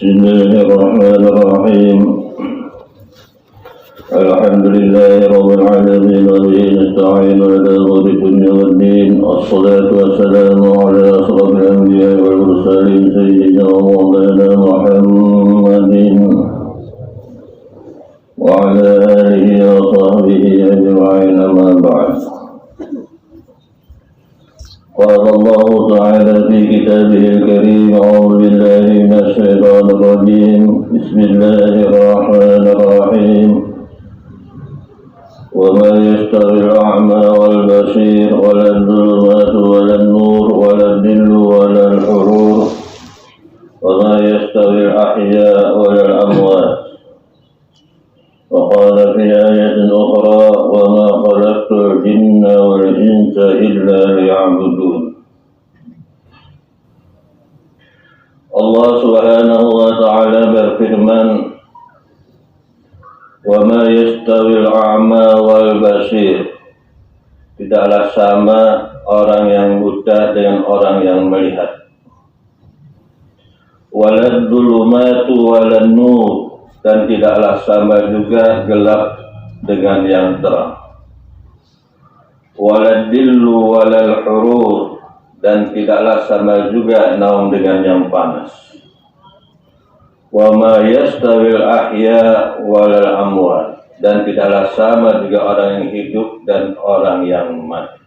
بسم الله الرحمن الرحيم. الحمد لله رب العالمين وبه نستعين على امور الدنيا والدين. الصلاة والسلام على أشرف الأنبياء والمرسلين سيدنا ومولانا محمد وعلى آله وصحبه أجمعين. أما بعد، قال الله تعالى في كتابه الكريم: أعوذ بالله من الشيطان الرجيم. بسم الله الرحمن الرحيم. وما يستوي الأعمى والبصير ولا الظلمات ولا النور ولا الذل ولا الحرور وما يستوي الأحياء ولا الأموات. وقال في آية أخرى: وما خلقت الجن والإنس إلا ليعبدون. Allah Subhanahu wa ta'ala berfirman: wa ma yastawil a'ma wal basir. Tidaklah sama orang yang buta dengan orang yang melihat. Walad dhulumatu walan nur, dan tidaklah sama juga gelap dengan yang terang. Walad dhillu walal hurur, dan tidaklah sama juga naung dengan yang panas. Wa ma yastawil ahya walal amwat, dan tidaklah sama juga orang yang hidup dan orang yang mati.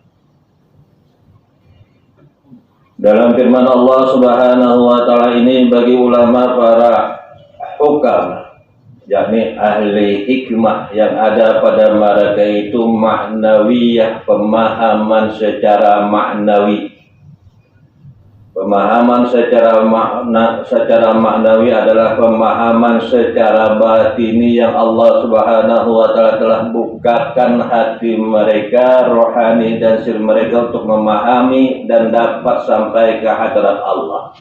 Dalam firman Allah Subhanahu wa ta'ala ini, bagi ulama para hukam, yakni ahli hikmah yang ada pada mereka itu maknawiyah, pemahaman secara maknawi. Pemahaman secara maknawi adalah pemahaman secara batini yang Allah Subhanahu wa ta'ala telah bukakan hati mereka, rohani dan sir mereka untuk memahami dan dapat sampai ke hadirat Allah.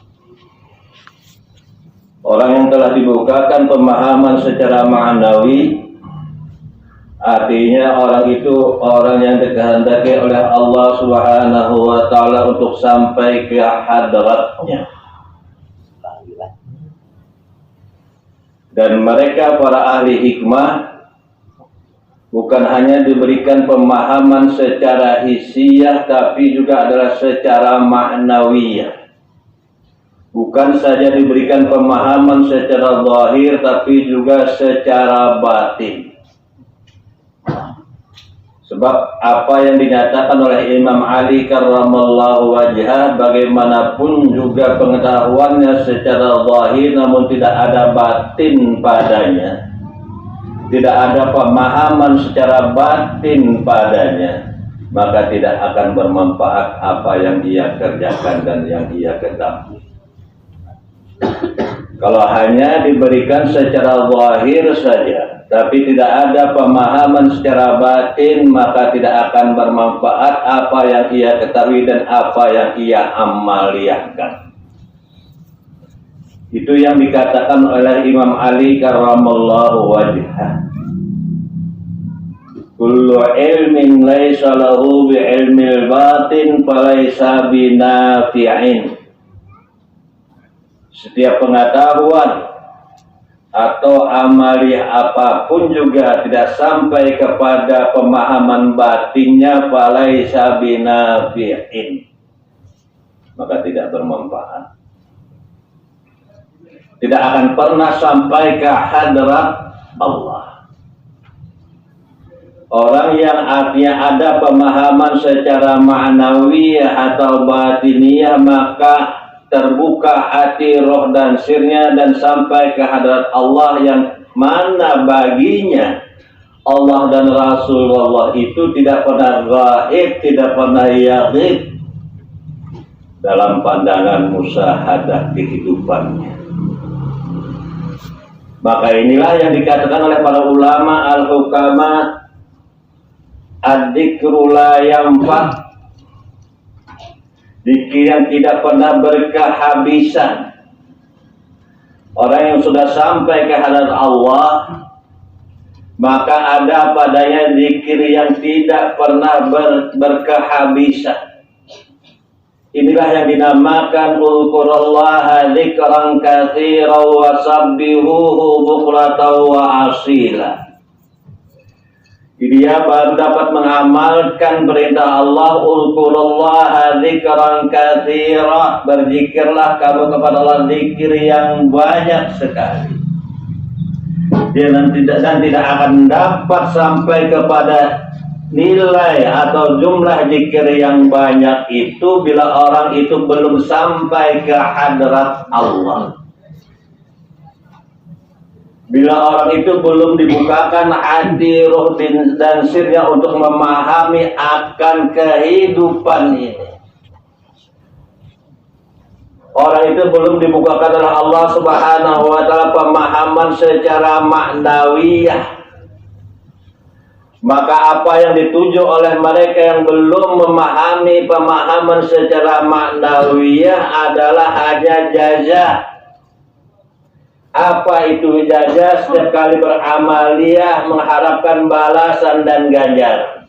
Orang yang telah dibukakan pemahaman secara maknawi, artinya orang itu orang yang dikehendaki oleh Allah Subhanahu wa ta'ala untuk sampai ke hadratnya. Dan mereka para ahli hikmah bukan hanya diberikan pemahaman secara hissiyah, tapi juga adalah secara maknawiyah. Bukan saja diberikan pemahaman secara zahir, tapi juga secara batin. Sebab apa yang dinyatakan oleh Imam Ali karramallahu wajhah, bagaimanapun juga pengetahuannya secara zahir namun tidak ada batin padanya, tidak ada pemahaman secara batin padanya, maka tidak akan bermanfaat apa yang ia kerjakan dan yang ia ketahui. Kalau hanya diberikan secara zahir saja, tapi tidak ada pemahaman secara batin, maka tidak akan bermanfaat apa yang ia ketahui dan apa yang ia amaliyahkan. Itu yang dikatakan oleh Imam Ali karramallahu wajhah. Kullu ilmin laysa lahu bi ilmil batin falaysa binafi'in. Setiap pengetahuan atau amaliyah apapun juga tidak sampai kepada pemahaman batinnya, falaysa binafi'in, maka tidak bermanfaat, tidak akan pernah sampai ke hadrat Allah. Orang yang artinya ada pemahaman secara ma'nawiyah atau batiniyah, maka terbuka hati, roh dan sirnya dan sampai ke hadrat Allah, yang mana baginya Allah dan Rasulullah itu tidak pernah gaib, tidak pernah yaghib dalam pandangan musyahadah kehidupannya. Maka inilah yang dikatakan oleh para ulama al-hukama, ad-dzikru la yanfa', zikir yang tidak pernah berkehabisan. Orang yang sudah sampai ke hadirat Allah, maka ada padanya zikir yang tidak pernah berkehabisan. Inilah yang dinamakan Uzkurullaha dzikran katsiran wa sabbihuhu bukratan wa asila. Dia baru dapat mengamalkan perintah Allah, Uzkurullaha dzikran katsiran, berzikirlah kamu kepada Allah zikir yang banyak sekali. Dia dan tidak akan dapat sampai kepada nilai atau jumlah zikir yang banyak itu bila orang itu belum sampai ke hadrat Allah. Bila orang itu belum dibukakan hati, roh dan sirnya untuk memahami akan kehidupan ini. Orang itu belum dibukakan oleh Allah Subhanahu wa taala pemahaman secara maknawiyah. Maka apa yang dituju oleh mereka yang belum memahami pemahaman secara maknawiyah adalah hanya jaza. Apa itu jaza? Setiap kali beramaliyah mengharapkan balasan dan ganjaran.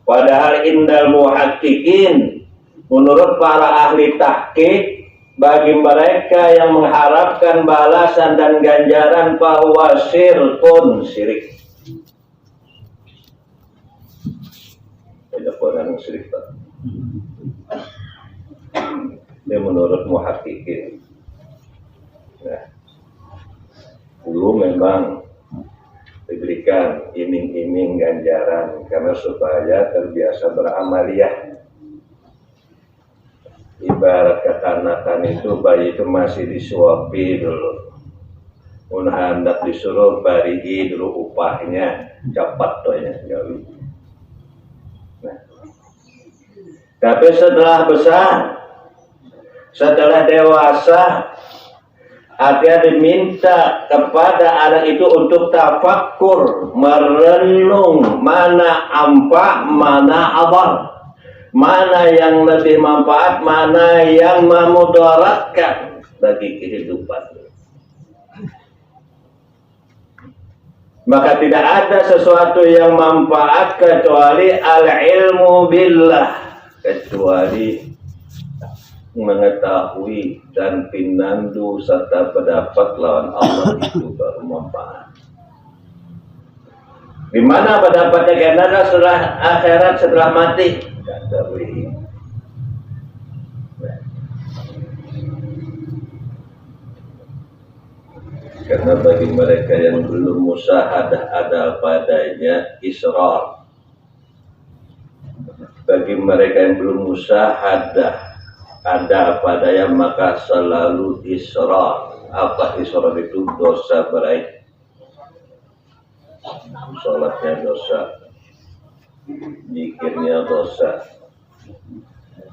Padahal indal muhaqqiqin, menurut para ahli tahqiq, bagi mereka yang mengharapkan balasan dan ganjaran bahwa syirkun, syirik. Tidak pernah syirik. Ini menurut muhaqqiqin. Nah, dulu memang diberikan iming-iming ganjaran karena supaya terbiasa beramaliyah. Ibarat kekanakan itu, bayi itu masih disuapi dulu. Hendak disuruh barihi dulu upahnya, cepat tuh ya. Nah. Tapi setelah besar, setelah dewasa, artinya diminta kepada anak itu untuk tafakkur, merenung mana ampa, mana abar, mana yang lebih manfaat, mana yang memudaratkan bagi kehidupan. Maka tidak ada sesuatu yang manfaat kecuali al-ilmu billah, kecuali mengetahui dan pinandu serta pendapat lawan Allah itu baru manfaat. Di mana pendapatnya karena setelah akhirat, setelah mati? Karena bagi mereka yang belum musyahadah ada padanya israr. Bagi mereka yang belum musyahadah ada padanya maka selalu israr. Apa israr itu? Dosa berai. Sholatnya dosa, zikirnya dosa.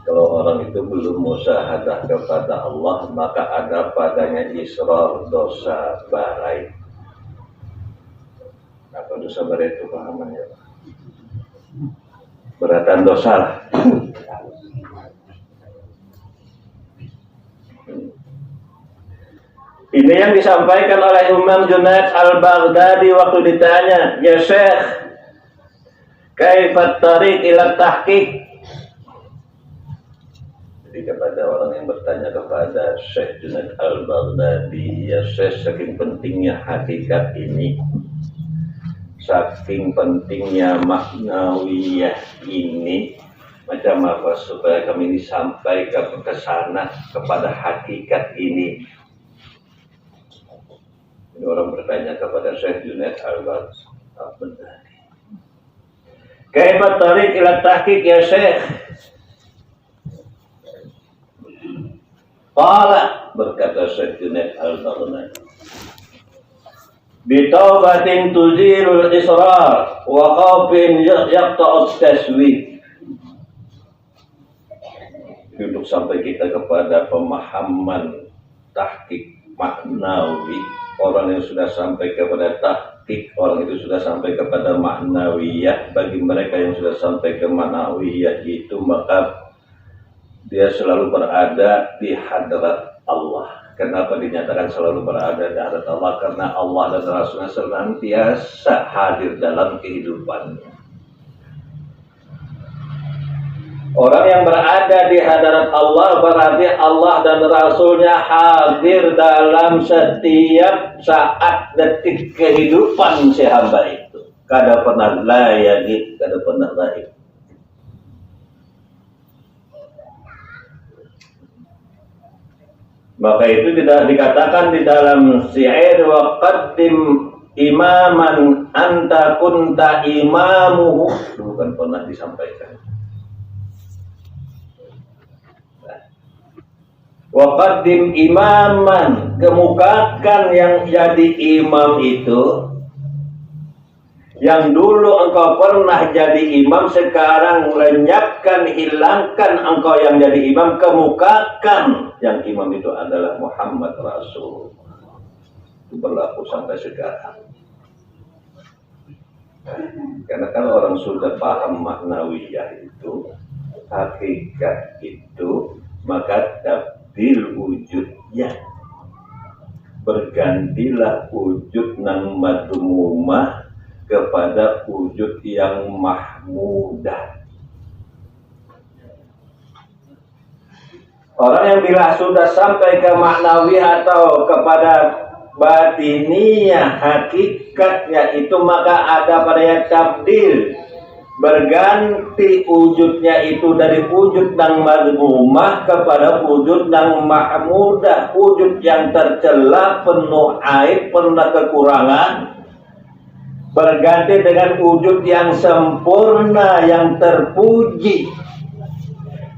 Kalau orang itu belum musyahadah kepada Allah, maka ada padanya israr, dosa barai. Apa dosa barai itu pahamannya? Beratan dosa lah. Ini yang disampaikan oleh Imam Junaid al-Baghdadi waktu ditanya, "Ya Syekh, kaifat tariq ila tahqiq?" Jadi kepada orang yang bertanya kepada Syekh Junaid al-Baghdadi, "Ya Syekh, saking pentingnya hakikat ini, saking pentingnya maknawiyah ini, macam apa supaya kami ini sampai ke sana kepada hakikat ini?" Ini orang bertanya kepada Syekh Junaid al-Baghdadi. "Kaifat tariq ila tahqiq ya Syekh?" Qala, berkata Syekh Junaid al-Baghdadi, "Bitaubatin tuzirul israr wa khawfin yaqta'ut taswib." Untuk sampai kita kepada pemahaman tahqiq maknawi, orang yang sudah sampai kepada tahqiq, orang itu sudah sampai kepada maknawiyah. Bagi mereka yang sudah sampai ke maknawiyah itu, maka dia selalu berada di hadrat Allah. Kenapa dinyatakan selalu berada di hadrat Allah? Karena Allah dan Rasulnya senantiasa hadir dalam kehidupannya. Orang yang berada di hadarat Allah berarti Allah dan Rasulnya hadir dalam setiap saat detik kehidupan si hamba itu. Kada pernah layakit, kada pernah layak. Maka itu tidak dikatakan di dalam syair wa qaddim imaman anta kunta imamuhu, bukan pernah disampaikan. Wa qaddim imaman, kemukakan yang jadi imam itu, yang dulu engkau pernah jadi imam, sekarang lenyapkan, hilangkan engkau yang jadi imam, kemukakan yang imam itu adalah Muhammad Rasul. Itu berlaku sampai sekarang. Karena kan orang sudah paham maknawiyah itu, hakikat itu, maka tabdil wujudnya. Bergantilah wujud nang madmumah kepada wujud yang mahmudah. Orang yang bila sudah sampai ke maknawi atau kepada batiniyah, hakikatnya itu, maka ada pada tabdil, berganti wujudnya itu dari wujud yang madmumah kepada wujud yang mahmudah, wujud yang tercela, penuh aib, penuh kekurangan, berganti dengan wujud yang sempurna, yang terpuji,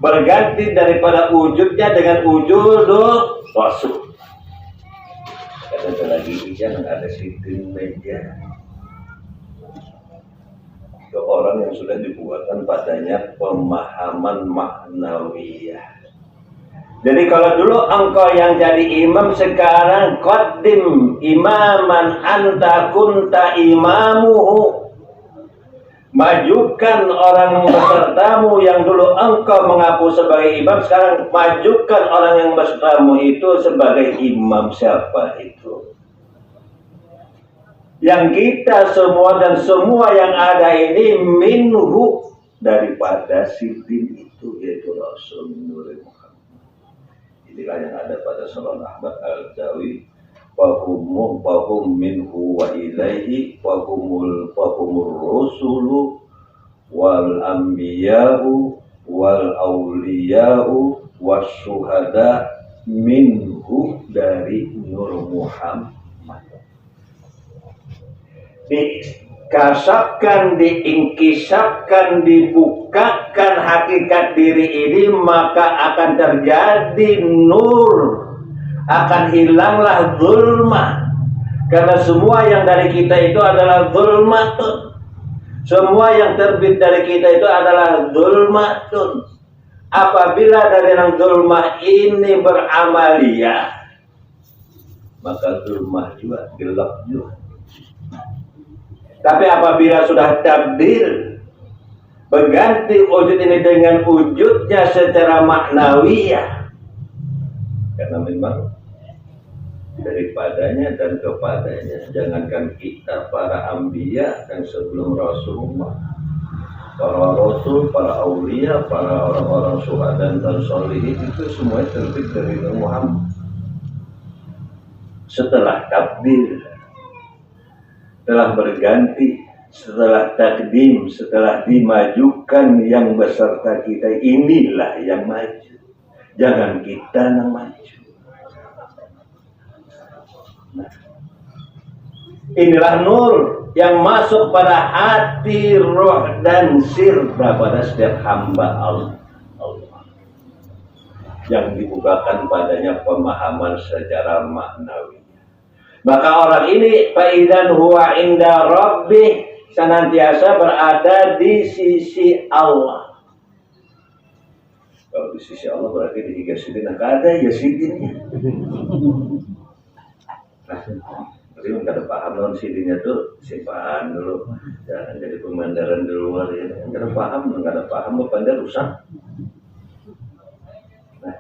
berganti daripada wujudnya dengan wujud Rasul. Ada lagi yang ada sitin meja, ke orang yang sudah dibuatkan padanya pemahaman maknawiyah. Jadi kalau dulu engkau yang jadi imam, sekarang qaddim imaman anta kunta imamuhu, majukan orang besertamu yang dulu engkau mengaku sebagai imam, sekarang majukan orang yang besertamu itu sebagai imam. Siapa itu? Yang kita semua dan semua yang ada ini minhu, daripada sidin itu, yaitu Rasul Nurul Muhammad. Inilah yang ada pada Salam Ahmad Al-Jawi, fahum minhu wa ilaihi fahumur rusulu wal anbiya'u wal awliya'u was syuhada minhu, dari Nur Muhammad. Dikasapkan, diingkisapkan, dibukakan hakikat diri ini, maka akan terjadi nur, akan hilanglah zulmah. Karena semua yang dari kita itu adalah zulmatun, semua yang terbit dari kita itu adalah zulmatun. Apabila dari yang zulmah ini beramaliyah, maka zulmah juga gelap juga. Tapi apabila sudah tabdil, berganti wujud ini dengan wujudnya secara maknawiyah, karena memang daripadanya dan kepadanya, jangankan kita, para anbiya dan sebelum Rasulullah, para rasul, para aulia, para orang-orang syuhada dan sholihin, itu semua terbit dari Muhammad. Setelah tabdil, telah berganti, setelah takdim, setelah dimajukan yang beserta kita, inilah yang maju, jangan kita yang maju. Nah, inilah nur yang masuk pada hati, roh dan sirna pada setiap hamba Allah, yang dibukakan padanya pemahaman secara maknawi. Maka orang ini faidan huwa inda rabbih, senantiasa berada di sisi Allah. Kalau di sisi Allah berarti di tiga sidin, ada ya sidinnya. Nah, tapi nggak ada paham non sidinnya tuh simpaan dulu, jangan jadi pemandaran di luar ya. Nggak ada paham pandai rusak. Nah,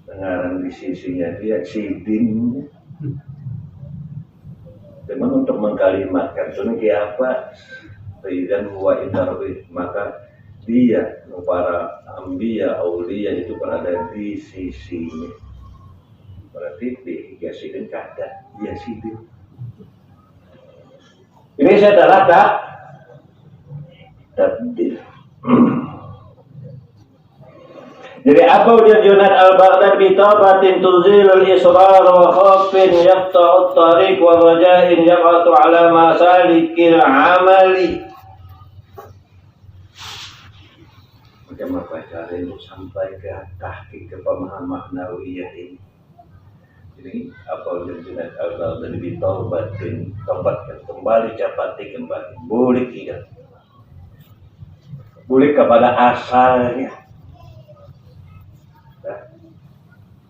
dengaran di sisinya dia sidinnya. Memang untuk mengkalimatkan itu apa? Dan huwa indarwi, maka dia, para ambiya, aulia itu berada di sisinya. Berarti dihigasidin kada, dia sidin. Ini adalah takdir. Jadi apa ujar Junaid al-Baghdadi, taubatin tuzilul israr wa khafin yaqta'u at-tariq wa raja'in yaqatu ala masalikil amali. Bagaimana cara untuk sampai ke tahqiq ke pemahaman maknawiyah ini? Jadi apa ujar Junaid al-Baghdadi, taubatin, taubatkan kembali, capati kembali, balik ingat, balik kepada asalnya.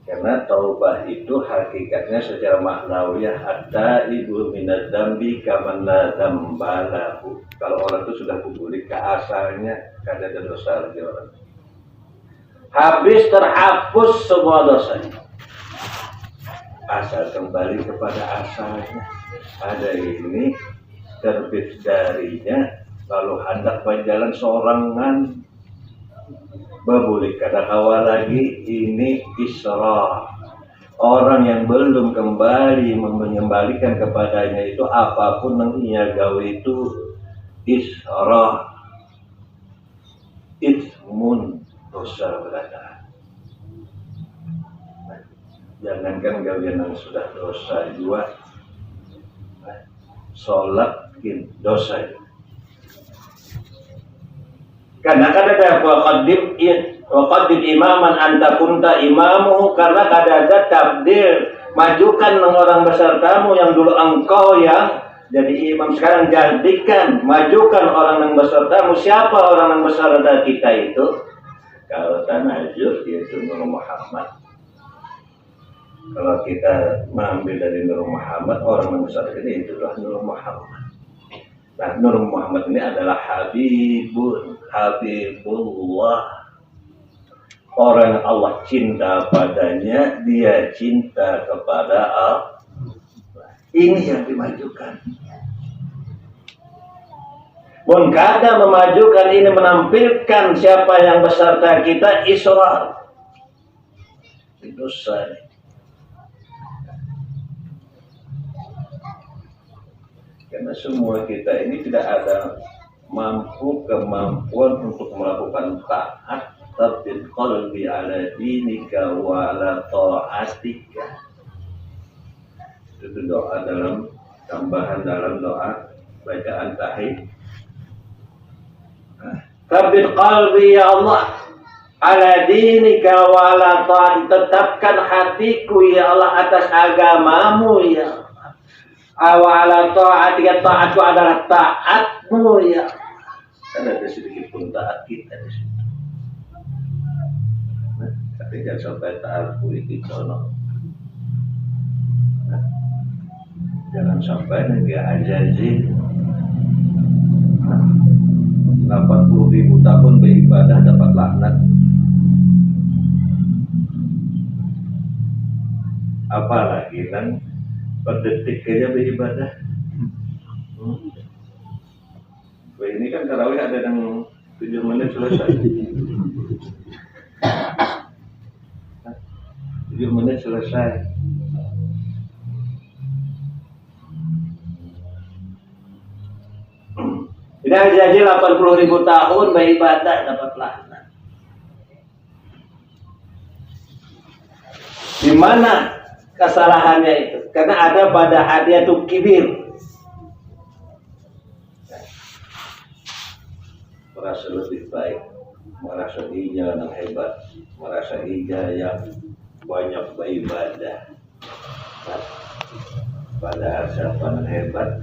Karena taubah itu hakikatnya secara maknawiyah hatta ibu minad dambi kaman la dambalahu. Kalau orang itu sudah kembali ke asalnya, kada ada dosa lagi orang. Habis terhapus semua dosanya. Asal kembali kepada asalnya. Ada ini terbit darinya, lalu hendak berjalan sorangan. Boleh kada kawa lagi, ini isra. Orang yang belum kembali mengembalikan kepadanya itu apapun yang ia gawe itu isra, ismun, dosa berat. Jangankan gawean yang sudah dosa juga, sholat dosa. Karena ada waqaddim imaman anta kunta imamuhu, karena ada takdir majukan orang besertamu yang dulu engkau yang jadi imam, sekarang jadikan majukan orang yang besertamu. Siapa orang yang beserta kita itu? Kalau tanazur yaitu Nur Muhammad. Kalau kita mengambil dari Nur Muhammad, orang yang beserta kita itu adalah Nur Muhammad. Nah, Nur Muhammad ini adalah Habibullah. Orang yang Allah cinta padanya, dia cinta kepada Allah. Ini yang dimajukan. Mun kada memajukan ini, menampilkan siapa yang beserta kita, israr. Dosa. Karena semua kita ini tidak ada kemampuan untuk melakukan taat, tapi qalbi ala dinika wa ala ta'atika. Itu doa dalam tambahan dalam doa bacaan tahiyat. Tapi qalbi ya Allah ala dinika wa ala ta'atika, tetapkan hatiku ya Allah atas agamamu ya Allah. Awala ta'atika, taatku adalah taatmu ya. Kan ada sedikit pun taat kita di situ. Tapi jangan sampai taatku itu colok. Jangan sampai negeri ajazil 80.000 tahun beribadah dapat laknat. Apalagi kan per detik aja beribadah. Ini kan tarawih ada yang 7 menit selesai. 7 menit selesai. Tidak jadi 80.000 tahun beribadah dapat laknat. Di mana kesalahannya itu? Karena ada pada hadiatul kibir, merasa lebih baik, merasa dia yang hebat, merasa dia yang banyak beribadah. Padahal siapa yang hebat,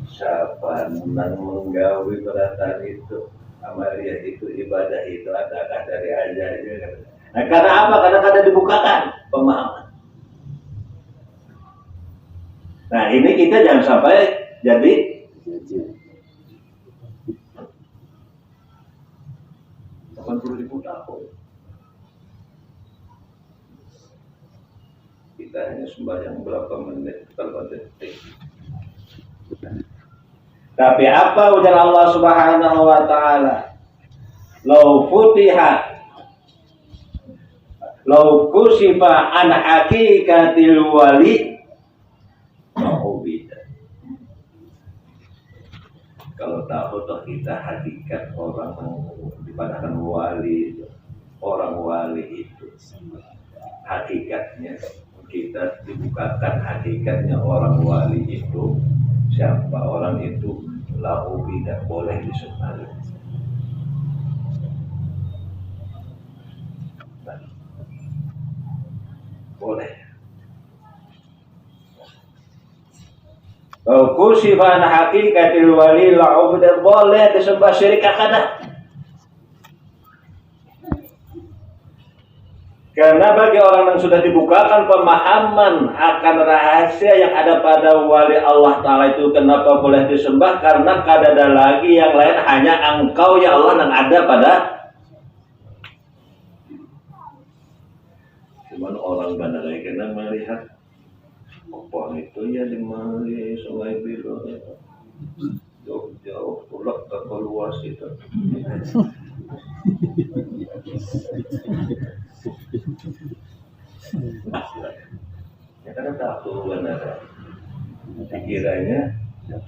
siapa yang menggawi perasaan itu, amalia itu, ibadah itu adalah dari ajaib. Nah, karena apa? Karena kada dibukakan pemahaman. Nah, ini kita jangan sampai jadi tahun. Kita hanya sembahyang berapa menit, berapa detik. Tapi apa ujar Allah Subhanahu wa taala? Lau futiha lau kusifa an hakikatil wali ma'ubida. Kalau tahu toh kita hakikat orang dipandangkan wali, orang wali itu hakikatnya, kita dibukakan hakikatnya orang wali itu siapa, orang itu lahu tidak boleh disembah. Boleh. Kalau kusifan hakikatil wali lahu tidak boleh disembah syirik akadah. Karena bagi orang yang sudah dibukakan pemahaman akan rahasia yang ada pada wali Allah Ta'ala itu kenapa boleh disembah? Karena kada ada lagi yang lain, hanya Engkau ya Allah yang ada pada. Cuman orang mana lagi kena melihat pohon itu ya di Sungai Biru jauh-jauh pulak ke luas itu. Ya karena tahu benar, dikiranya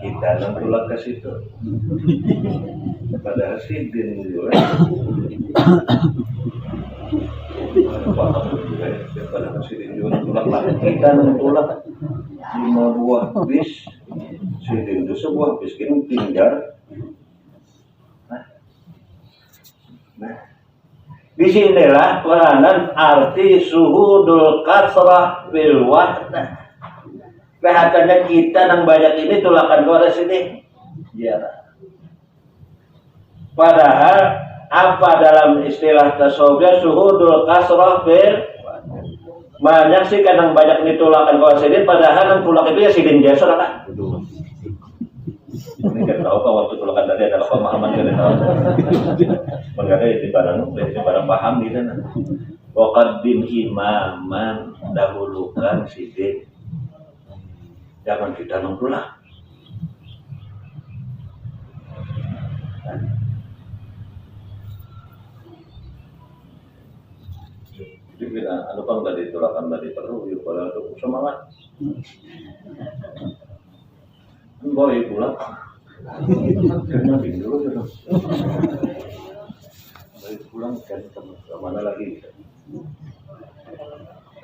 kita nantulak ke situ, padahal sidin juga. Padahal sidin juga nantulak, kita nantulak 5 buah bis, sidin itu sebuah bis ini tinggal. Nah, disinilah peranan arti suhudul kasrah bil wahdah. Kelihatannya kita yang banyak ini tulakan kepada sini. Ya. Padahal apa dalam istilah tasawufnya suhudul kasrah bil banyak sih kan yang banyak ini tulakan kepada sini. Padahal yang tulak itu ya sidin jasa kan. Ini kan tahu kalau waktu tulakan tadi adalah pemahaman kita tahu. Mengenai di barang paham di sana. Waqaddim imaman, dahulukan sidin. Jangan kita nongkrong. Jadi kita kan tadi tulakan tadi perlu yuk pada itu semangat. Boleh pulang. Karena dulu ya. Boleh pulang kan ke mana lagi?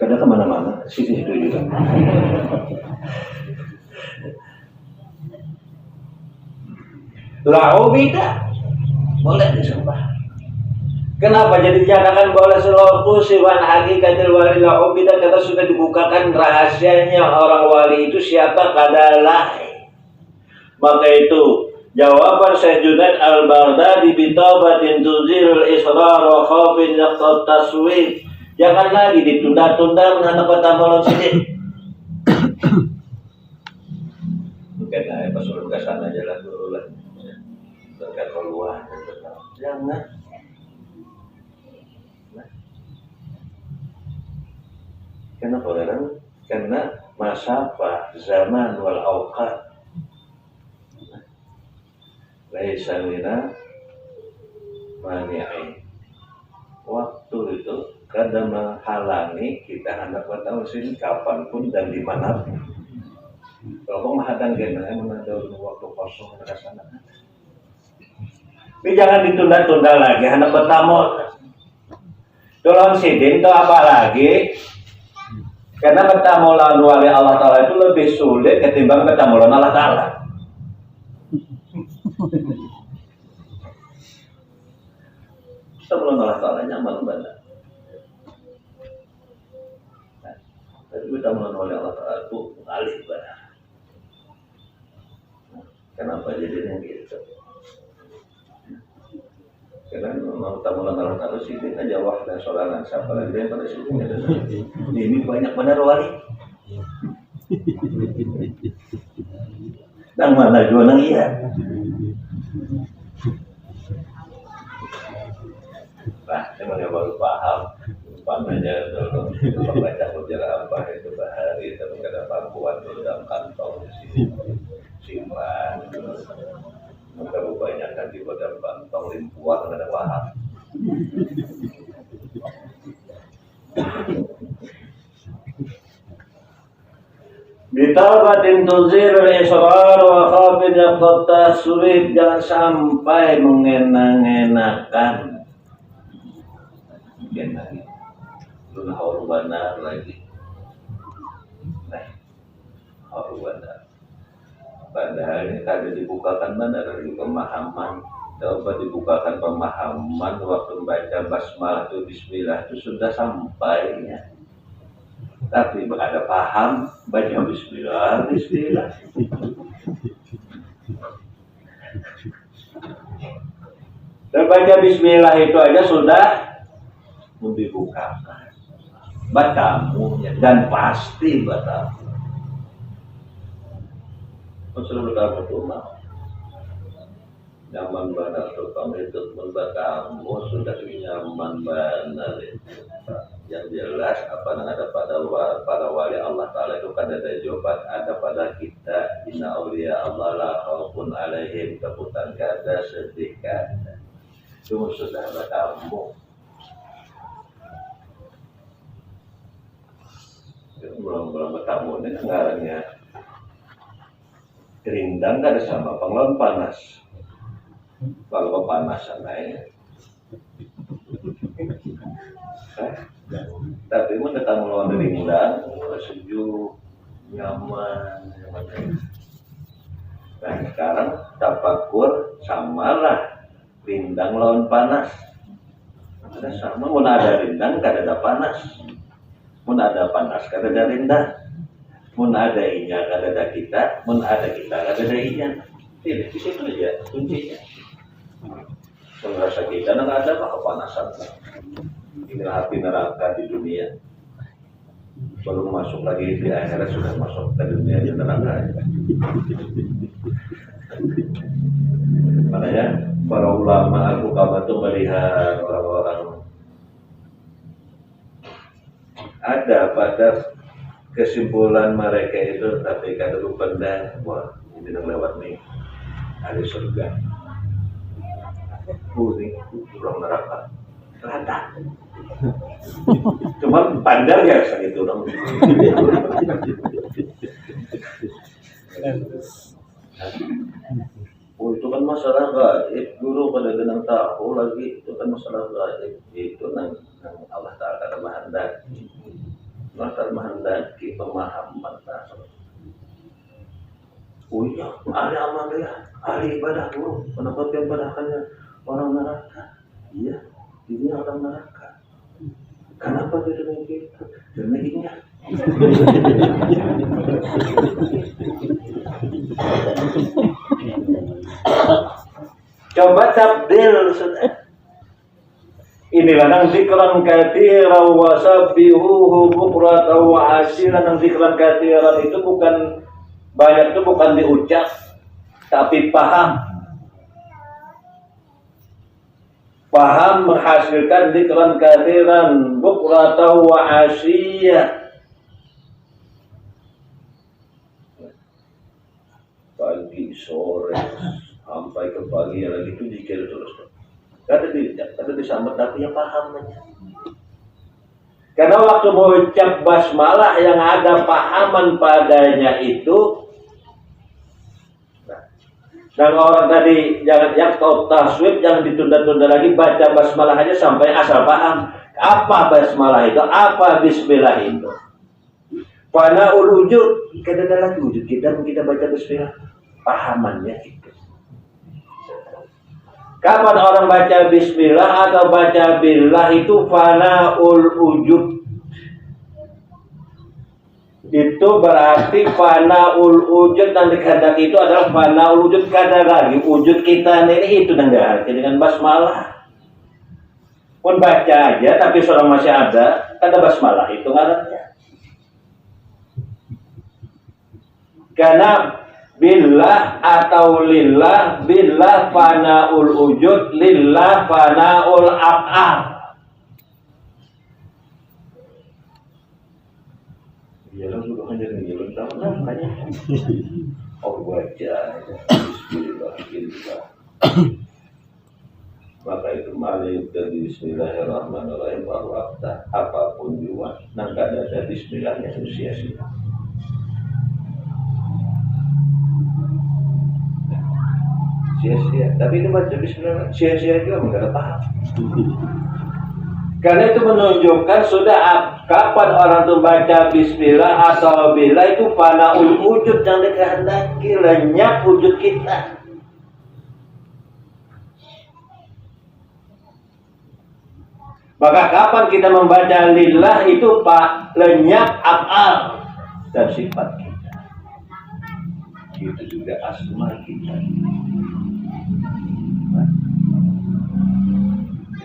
Karena kemana-mana, sini itu juga. Lahu tidak boleh disembah. Kenapa jadi dinyatakan boleh selalu siwan hakikatil wali lahu tidak? Karena sudah dibukakan rahasianya orang wali itu siapa kadalah. Maka itu jawaban Syekh Junaid Al-Baghdadi bitaubatin tuzilul israr wa khaufin yaqtat taswid. Jangan lagi ditunda-tunda menghadap pertamalan sini. Mungkin pas suruh ke sana jalan dulu lah. Dekat keluar. Jangan. Kenapa orang? Karena masafah zaman wal awqat laisa mina mani'in. Waktu itu kadang menghalangi kita hendak bertahu sini kapanpun dan dimanapun. Kalau menghadang gimana menghadang waktu kosong ke sana. Tapi jangan ditunda-tunda lagi hendak bertamu. Tolong sidin itu apa lagi? Karena bertamu lawan wali Allah Ta'ala itu lebih sulit ketimbang bertamu lawan Allah Ta'ala. Sebelum Allah Ta'ala nyaman benar. Tapi kita melawan Allah Ta'ala itu alih benar. Kenapa jadinya gitu? Karena mau tamu Allah Ta'ala sini aja wahdah sorangan siapa lagi yang pada sini ada. Ini banyak benar wali. Dan mana juga nang iya. Nah, emang yang baru paham. Pamannya dulu membaca sejarah apa itu bahari itu ada pangkuan itu dalam kantong di sini simpan. Maka kebanyakan di dalam kantong limpuan ada wahab. Bitaubatin tuzirul israr wa khafid yaqta sulit, jangan sampai mengenak-enakan. Mungkin lagi. Lu benar lagi. Nah, benar. Padahal ini kada dibukakan mana dari pemahaman. Coba dibukakan pemahaman waktu baca basmalah itu bismillah itu sudah sampai ya. Tapi ada paham baca bismillah. Dan baca bismillah itu aja sudah dibukakan batamunya, dan pasti batamu. Masalah batamu itu mah nyaman benar tuh kamu itu batamu sudah nyaman benar itu. Yang jelas apa yang ada pada para wali Allah Ta'ala itu kan ada jawaban, ada pada kita. Inna awliya Allah la khaufun alaihim, keputan kada sedih kada. Itu sudah batamu. Belum batamu ini ngarangnya kerindang kada sama penglon panas. Kalau panas sananya. Tapi mun datang melawan rindang, sejuk, nyaman. Nah sekarang tafakur samalah rindang lawan panas. Ada sama, mun ada rindang kada ada panas. Mun ada panas kada ada rindang. Mun ada inya kada ada kita, mun ada kita kada ada inya. Di situ aja kuncinya. Merasa kita nang ada apa kepanasan. Ini api neraka di dunia. Belum masuk lagi di akhirat sudah masuk ke dunia di neraka. Makanya para ulama al-fuqaha itu melihat orang-orang ada pada kesimpulan mereka itu, tapi kada pandang wah ini nang lewat nih ada surga. Ini orang neraka. Rata. Cuman pandang ya segitu dong. Oh itu kan masalah gaib, guru pada genang tahu lagi itu kan masalah gaib. Itu nang Allah Ta'ala menghendaki. Allah Ta'ala menghendaki pemahaman tasawuf. Oh iya, ahli amal dia, ahli ibadah guru, pendapat yang padahkannya orang neraka. Iya. Ini orang neraka. Kenapa dia demikian? Karena ingat. Coba tabdil sudah. Inilah nang zikran katsiran wa sabbihuhu bukratan wa asilan. Nang zikran katsiran itu bukan banyak, itu bukan diucap, tapi paham. Paham menghasilkan zikran katsiran bukratan wa asiyah. Pagi sore sampai ke pagi lagi itu zikir terus. Kada disambat tapi yang pahamnya. Karena waktu mau ucap basmalah yang ada pahaman padanya itu. Dan orang tadi jangan yang tahu taswib jangan ditunda-tunda lagi, baca basmalah aja sampai asal paham apa basmalah itu, apa bismillah itu. Fana wujud, kada ada lagi wujud kita baca bismillah, pahamannya itu. Kapan orang baca bismillah atau baca billah itu fana wujud. Itu berarti fanaul wujud, dan dikehendaki itu adalah fanaul wujud, kada lagi wujud kita ini itu dengan basmalah. Pun baca aja tapi seorang masih ada, kada basmalah itu ngarannya. Karena billah atau lillah, billah fanaul wujud, lillah fanaul af'al. Jalan sudah menjadi jalan tahu namanya. Oh baca Bismillahirrahmanirrahim. Maka itu malik dari Bismillahirrahmanirrahim bahwa apapun juga nang kada ada Bismillahnya sia-sia. sia-sia. Tapi itu baca bismillah sia-sia juga enggak ada paham. Karena itu menunjukkan sudah kapan orang itu baca bismillah atau bila itu fanaul wujud yang dikehendaki, lenyap wujud kita. Maka kapan kita membaca lillah itu pak lenyap af'al dan sifat kita. Itu juga asma kita.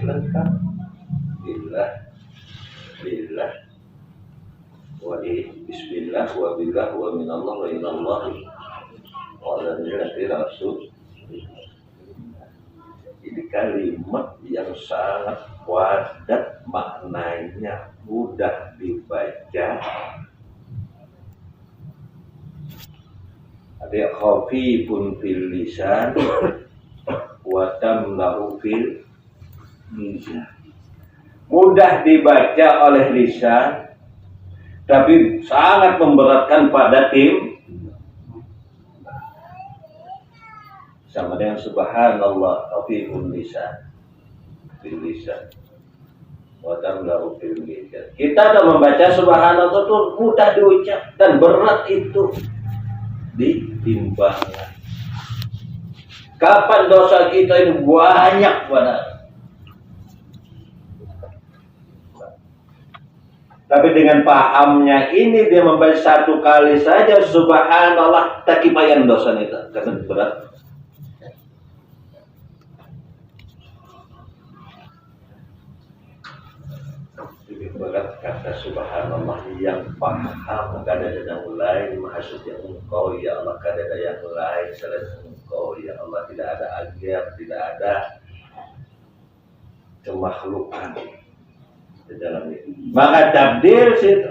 Lengkap. Billah wa bismillah wa billah wa minallah wa ilallah wa ala millati rasul. Ini kalimat yang sangat padat maknanya, mudah dibaca. Ada khafifun fil lisan wa tamlahu fil mizan. Mudah dibaca oleh lisan, tapi sangat memberatkan pada tim. Sama dengan subhanallah khafifun lisan fil lisan wa tamlahu fil mizan. Kita dalam membaca subhanallah itu mudah diucap dan berat itu di timbangan. Kapan dosa kita ini banyak benar. Tapi dengan pahamnya ini dia membaca satu kali saja subhanallah tak kipayan dosa itu karena berat. Lebih berat kata subhanallah yang paham kadada yang lain maksudnya engkau ya Allah, kadada yang lain selain engkau ya Allah, tidak ada agar, tidak ada kemakhlukan di dalam itu. Maka tabdil situ.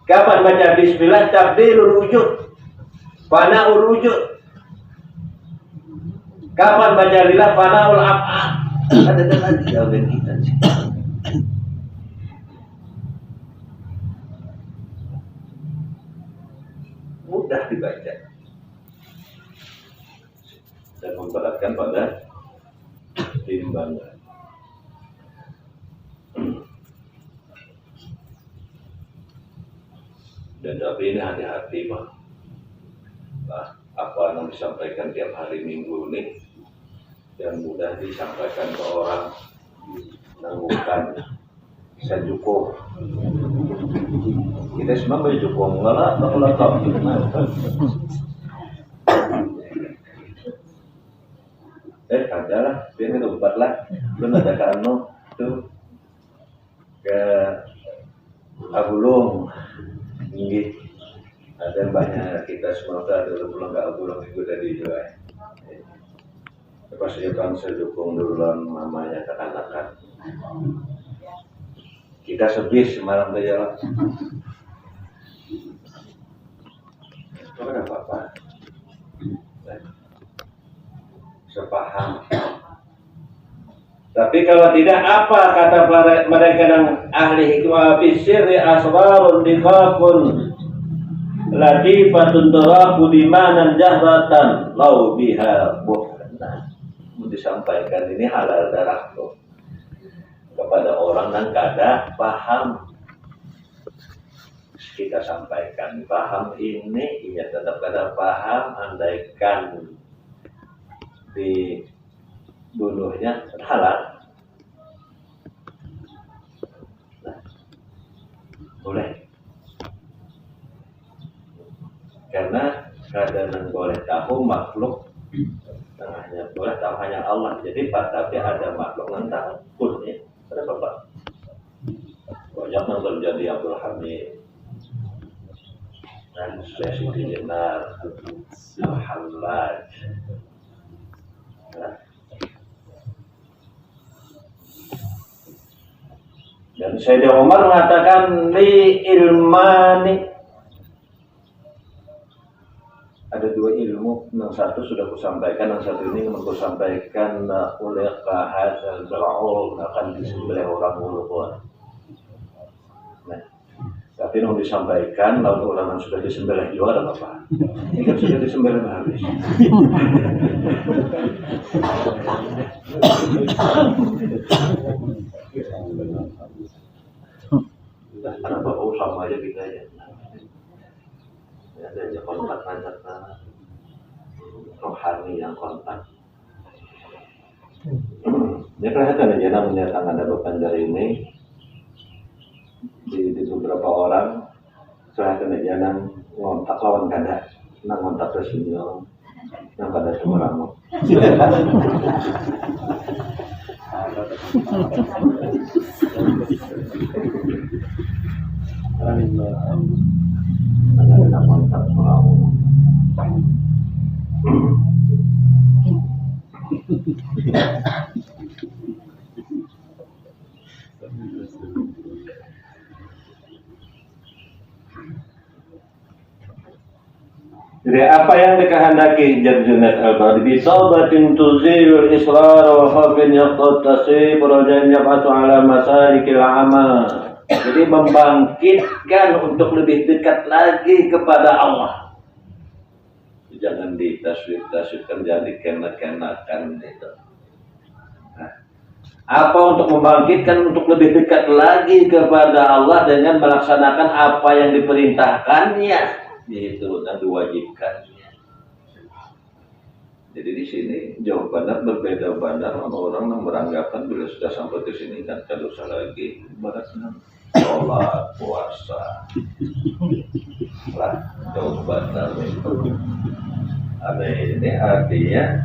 Kapan baca bismillah tabdilul wujud, fanaul wujud. Kapan baca lillah fanaul af'al. Ada lagi jawaban kita sih. Mudah dibaca dan memberatkan pada timbangan. Dan tapi ini hati-hati mah. Apa yang disampaikan tiap hari Minggu ini yang mudah disampaikan ke orang menangguhkan sejuko. Kita semua berjuko enggak lah kalau ada lah, biar tempat lah, belum ada kano tuh ke Abulung. Ini ada banyak kita semua dulu pulang ke Abulung minggu tadi juga. Pas dia bangsa dukung duluan mamanya kekanakan. Kita sebis semalam dia jalan. Itu kan apa-apa. Sepaham. Tapi kalau tidak apa kata mereka yang ahli hikmah bisirri asrarun diqaqun latifatun taraku dimanan jahratan lau biha buhna. Disampaikan ini halal darah loh kepada orang yang kada paham. Kita sampaikan paham ini, ia tetap kada paham, andaikan dibunuhnya halal. Nah, boleh. Karena kadang boleh tahu makhluk hanya boleh tahu hanya Allah. Jadi tapi ada makhluk yang tahu pun ya. Kenapa Pak? Banyak yang terjadi Abdul Hamid dan Sesi Jenar Al-Hallaj. Dan Sayyidina Umar mengatakan li ilmani, ada dua ilmu, yang satu sudah kusampaikan, yang satu ini mau kusampaikan oleh kahad al-bar'ul akan disembelih orang mulukuan. Nah, Tapi yang disampaikan, lalu orang sudah disembelih juga ada apa? Ini kan sudah disembelih habis. Kenapa sama aja kita aja. Ada kontak rohani yang kontak. Ya kelihatan aja namanya tangan ada Banjar ini di beberapa orang kelihatan aja ngontak lawan kada, ngontak tersenyum, yang kada semeramu. Ada kontak semeramu. Jadi apa yang dikehendaki Junaid al-Baghdadi bisawbatin tuzilul israr wa khafin yaqtasi rajan yab'atu ala masalikil amal. Jadi membangkitkan untuk lebih dekat lagi kepada Allah. Jangan ditaswir-taswirkan, jangan dikenak-kenakan itu. Nah, apa untuk membangkitkan untuk lebih dekat lagi kepada Allah dengan melaksanakan apa yang diperintahkannya, yaitu dan diwajibkannya. Jadi di sini jawabannya berbeda bandar. Orang yang beranggapan bila sudah sampai ke sini kan tidak usah lagi ibaratnya sholat, puasa. Lah jawabannya itu. Ada ini artinya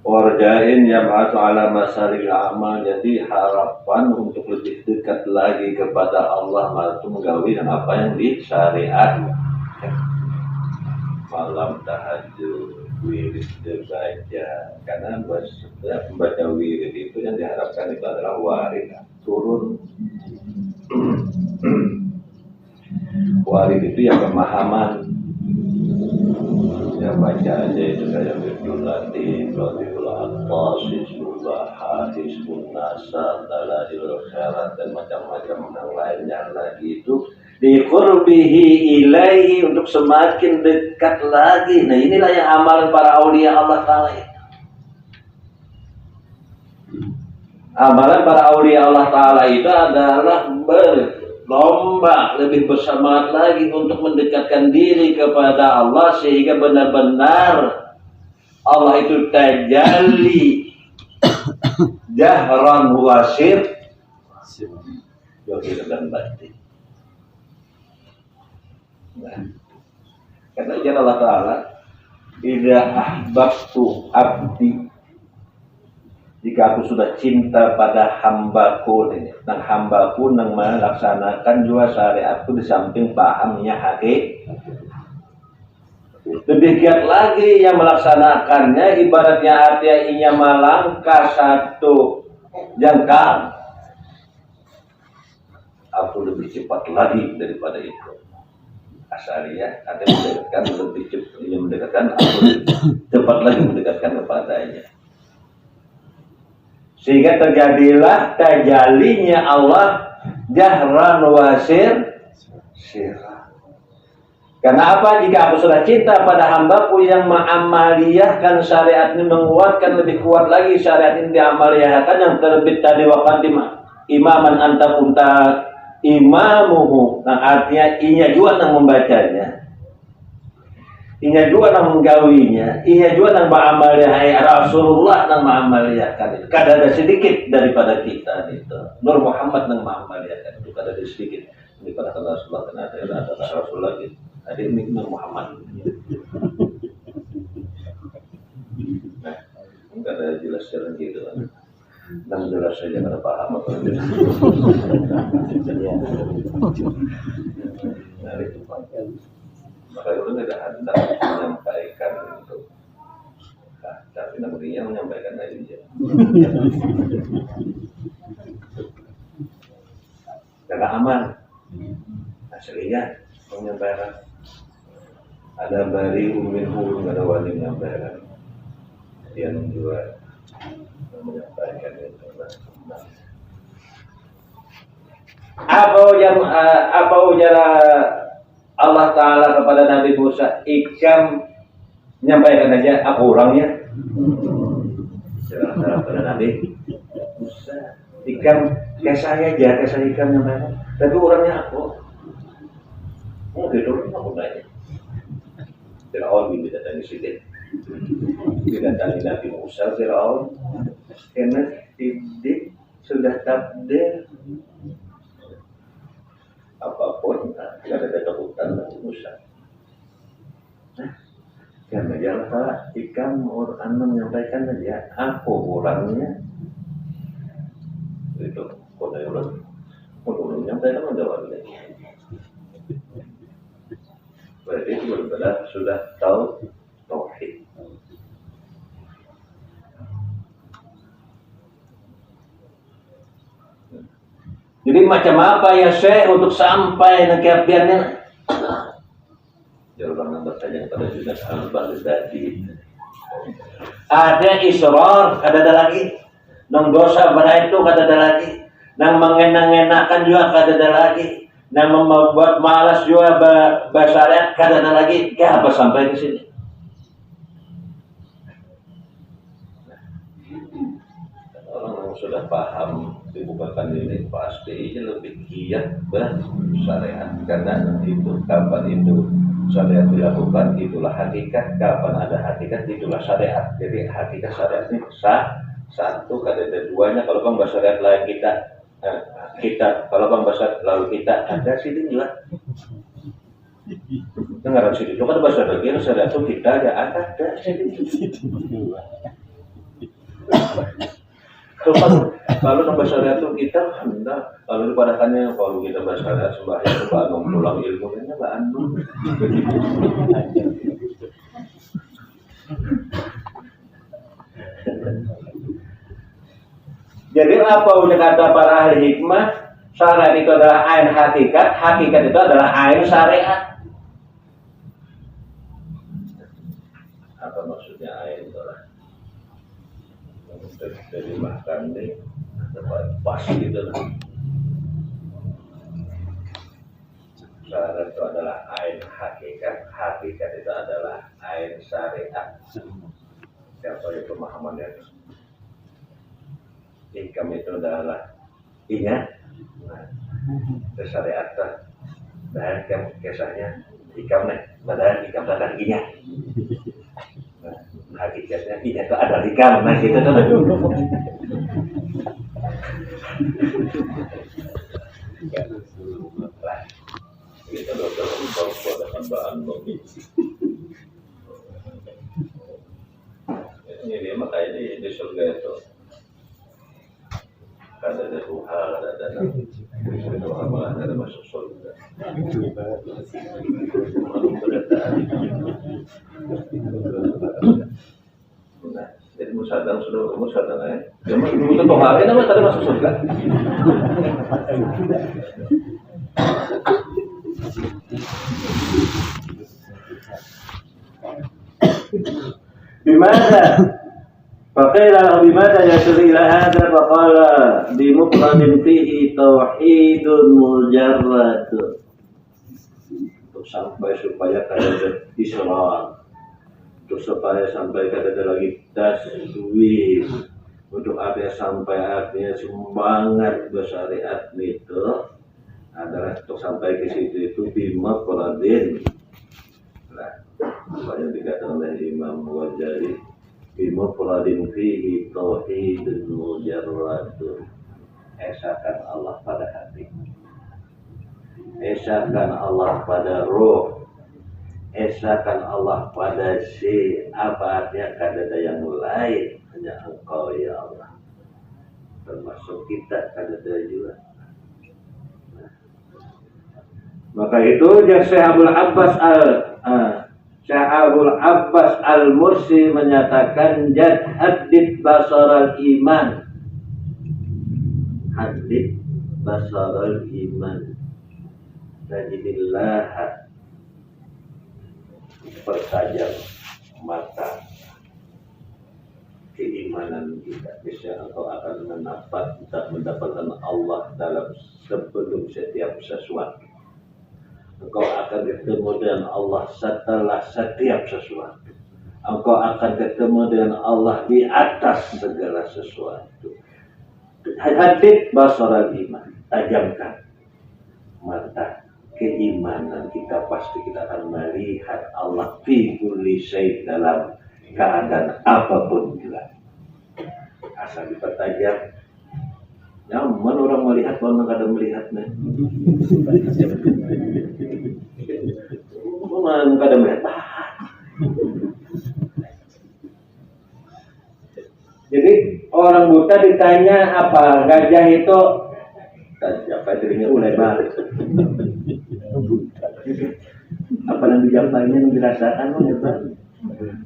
warjain yang masuk ala masalikil amal. Jadi harapan untuk lebih dekat lagi kepada Allah itu menggawi dan apa yang disyariatkan. Malam tahajud, wirid dibaca, karena membaca wirid itu yang diharapkan itu adalah warid turun. Warid itu yang pemahaman. Ya baca aja itu kayak Wirjulati, Radhiyul Atas, Hizbullah, Hizbun Nasar, Daladil Khairat dan macam-macam yang lainnya lagi itu diqurbihi ilaihi untuk semakin dekat lagi. Nah inilah yang amalan para aulia Allah Ta'ala itu. Amalan para aulia Allah Ta'ala itu adalah berlomba lebih bersemangat lagi untuk mendekatkan diri kepada Allah sehingga benar-benar Allah itu tajalli jahran wasir zahir dan batin. Nah, karena jalan Allah Ta'ala idza ahbabtu abdi, jika aku sudah cinta pada hambaku dan hambaku yang melaksanakan juga syariatku di samping pahamnya hakikat, lebih giat lagi yang melaksanakannya, ibaratnya artinya inya melangkah satu jangkau, aku lebih cepat lagi daripada itu. Asalnya ada mendekatkan lebih cepat, ia mendekatkan aku cepat lagi mendekatkan kepadanya, sehingga terjadilah tajalinya Allah jahran wasir sirah. Karena apa? Jika aku sudah cinta pada hambaku yang mengamaliyahkan syariat ini, menguatkan lebih kuat lagi syariat ini diamaliyahkan, yang terbit tadi waktu imaman anta punta imamuhu. Nah artinya inya juga yang membacanya, inya juga yang menggawinya, inya juga yang mengamaliyahkan. Rasulullah yang mengamaliyahkan itu. Kada ada sedikit daripada kita itu. Nur Muhammad yang mengamaliyahkan itu kada ada sedikit daripada Rasulullah. Karena ada Rasulullah itu. Ada ini Nur Muhammad. Nah, enggak ada jelas jalan gitu kan. Dan jelas saja kada paham apa itu. Nah, itu maka itu tidak hendak menyampaikan untuk tapi namanya menyampaikan aja. Karena aman aslinya menyampaikan. Ada bari minhu, ada wali menyampaikan, dia juga menyampaikan itu. Apa ujar Allah Ta'ala kepada Nabi Musa, ikam menyampaikan aja, aku orangnya. Kepada Nabi Musa, ikam kayak saya aja, kayak saya ikam menyampaikan, tapi orangnya aku. Oh gitu, aku nanya. Firaun didatangi Sidin, didatangi Nabi Musa, Firaun, karena Sidin sudah takdir apapun, tidak ada ketakutan Nabi Musa. Nah, karena jalan salah, ikam orang menyampaikan aja, aku orangnya. Itu, kode ulang, menyampaikan menjawab lagi. Berarti itu benar-benar sudah tahu tauhid. Jadi macam apa ya Syekh untuk sampai keapiannya? Jawaban yang bertanya kepada Junaid al-Baghdadi. Ada israr, ada lagi. Nang dosa pada itu ada lagi. Nang mengenak-enakan juga ada lagi. Nang membuat malas juga bersyariat ada lagi. Apa sampai ke sini? Orang yang sudah paham dibukakan ini pasti lebih giat bersyariat, karena itu kapan itu syariat dilakukan itulah hakikat, kapan ada hakikat itulah syariat. Jadi hakikat syariat ini satu, ada duanya. Kalau bang bersyariat lain kita kalau bang bersyariat lalu kita ada sini juga dengar sini itu kan bahasa bagian syariat itu kita ada sini. Kalau nambah syariat itu kita hendak kalau dipadakannya kalau kita bersyariat sembahyang ke Bandung pulang ilmunya Bandung. Jadi apa udah kata para ahli hikmah, syariat itu adalah ain hakikat, hakikat itu adalah ain syariat. Apa maksudnya ain itu lah? Dari bahkan nih pasti gitu lah. Syariat itu adalah ain hakikat, hakikat itu adalah ain syariat. Siapa yang pemahamannya? Hikam itu adalah ingat, syariat dan kisahnya hikam nih, padahal hikam dan inya. Hakikatnya tidak itu ada hikam, nah kita tuh kita dokter untuk tambahan lagi. Ini dia makanya di surga itu ada Tuhan, ada doa malah ada masuk surga. Nah, jadi musadang sudah musadang ya. Cuma itu Tuhan nama tadi masuk surga. Bimana? Faqila bimana yasri ila hadha faqala bimufradin fihi tauhidun mujarrad. Untuk sampai supaya kada israr, untuk supaya sampai kada lagi taswif, untuk artinya sampai artinya semangat bersyariat itu adalah untuk sampai ke situ itu bimufradin. Nah, apa yang dikatakan oleh Imam Ghazali, bimufradin fihi tauhidun mujarradun. Esakan Allah pada hati, esakan Allah pada roh, esakan Allah pada si, apa artinya kada ada yang lain, hanya Engkau ya Allah, termasuk kita kada ada juga. Maka itu Syekh Abdul Abbas Al-Mursi menyatakan haddid basaral iman, haddid basaral iman, tajidillah, pertajam mata keimanan. keimanan kita. Bisa engkau akan mendapatkan Allah dalam sebelum setiap sesuatu. Engkau akan ketemu dengan Allah setelah setiap sesuatu. Engkau akan ketemu dengan Allah di atas segala sesuatu. Hadid basaral iman, tajamkan mata keimanan kita, pasti kita akan melihat Allah fi kulli syai' dalam keadaan apapun juga. Asal dipertajam, nyaman orang melihat, orang kadang melihatnya. Orang kadang melihat. Jadi orang buta ditanya apa gajah itu, apa telinga lebar. Apa yang dijampainya yang dirasakan lebar.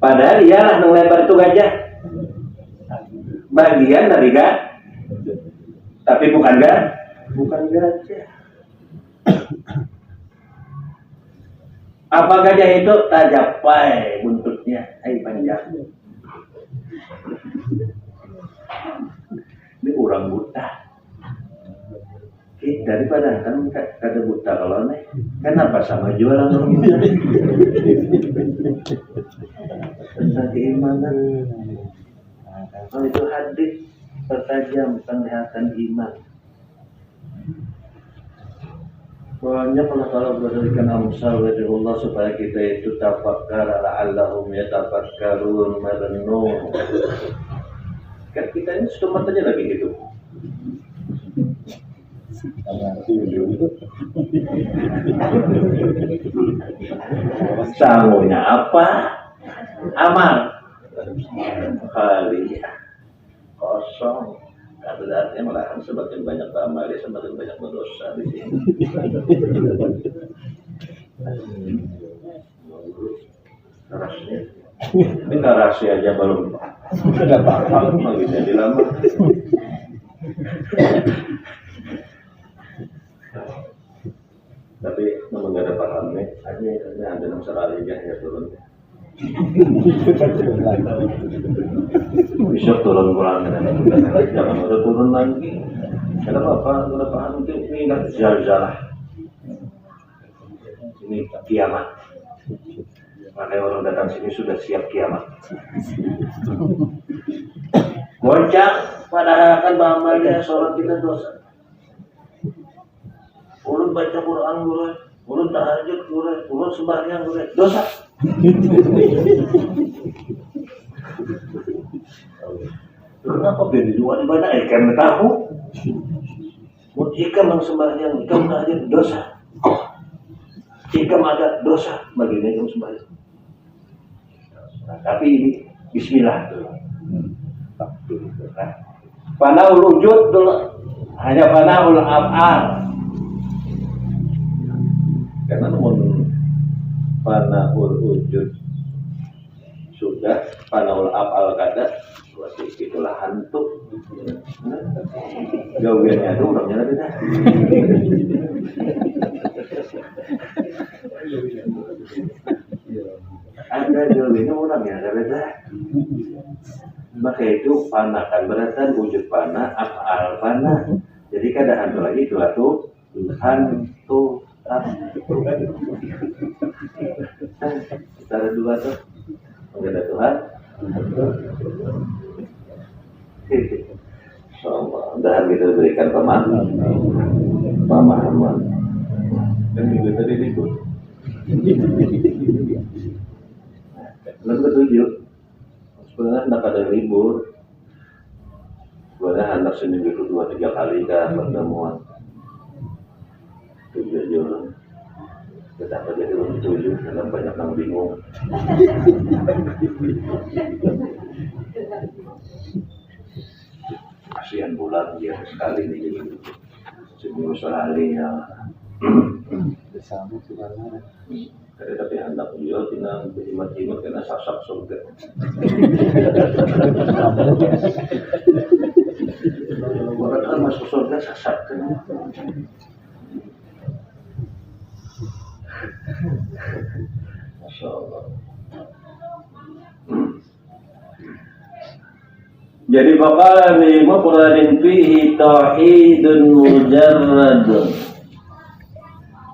Padahal iyalah yang lebar itu gajah. Bagian dari gajah. Tapi bukan gajah. Apa gajah itu? Tajapai buntutnya, panjang. Ini orang buta. Daripada kan kada buta kalau nih, kenapa sama jualan orang buta? Tentang keimanan. Kalau itu hadis pertajam penglihatan iman. Banyak Allah berikan amsal dari Allah supaya kita itu tafakkar la'allahum yatafakkarun, merenung. Kan kita ini sudah matanya lagi hidup. Sangunya apa? Amal. Kali kosong. Artinya malahan semakin banyak amal, semakin banyak berdosa di sini. Kerasnya. Ini narasi aja belum ada paham lagi jadi lama. Tapi memang gak ada pahamnya. Ada masalah aja ya turun. Bisa turun kurang, jangan udah turun lagi. Kenapa? Udah paham itu ini nggak zalzalah. Ini kiamat. Makanya orang datang sini sudah siap kiamat. Goncang, padahal kan bahagia sholat kita dosa. Ulun baca Quran gure, ulun tahajud gure, ulun sembahyang gure, dosa. Kenapa beda dua di mana? Karena tahu. Jika sembahyang, ikam tahajud dosa. Jika ada dosa, baginya ikam sembahyang. Nah, tapi ini Bismillah dulu. Panaul wujud dulu, hanya panaul af'al. Karena namun panaul wujud sudah, panaul af'al kada, berarti itulah hantu. Gawiannya itu orangnya ada dah. Ada gawiannya orangnya ada beda. Maka itu panah kan berarti wujud panah, af'al panah. Jadi kada hantu lagi itu tuh hantu. Antara dua tuh mengenai Tuhan. Insyaallah, dan kita berikan pemahaman. Dan minggu tadi libur. Lalu ketujuh, sebenarnya tidak ada libur. Sebenarnya anak seminggu itu 2-3 kali kan pertemuan. 7 Juli. Kenapa jadi orang 7? Karena banyak yang bingung. Kasihan bulan dia sekali nih jadi seminggu sekali ya. Bersama sebenarnya. Tapi hendak beliau tinggal berjimat-jimat karena sasak surga. Orang kan masuk surga sasak kan. Masya Allah. Jadi bakal li mufradin fihi tauhidun mujarradun.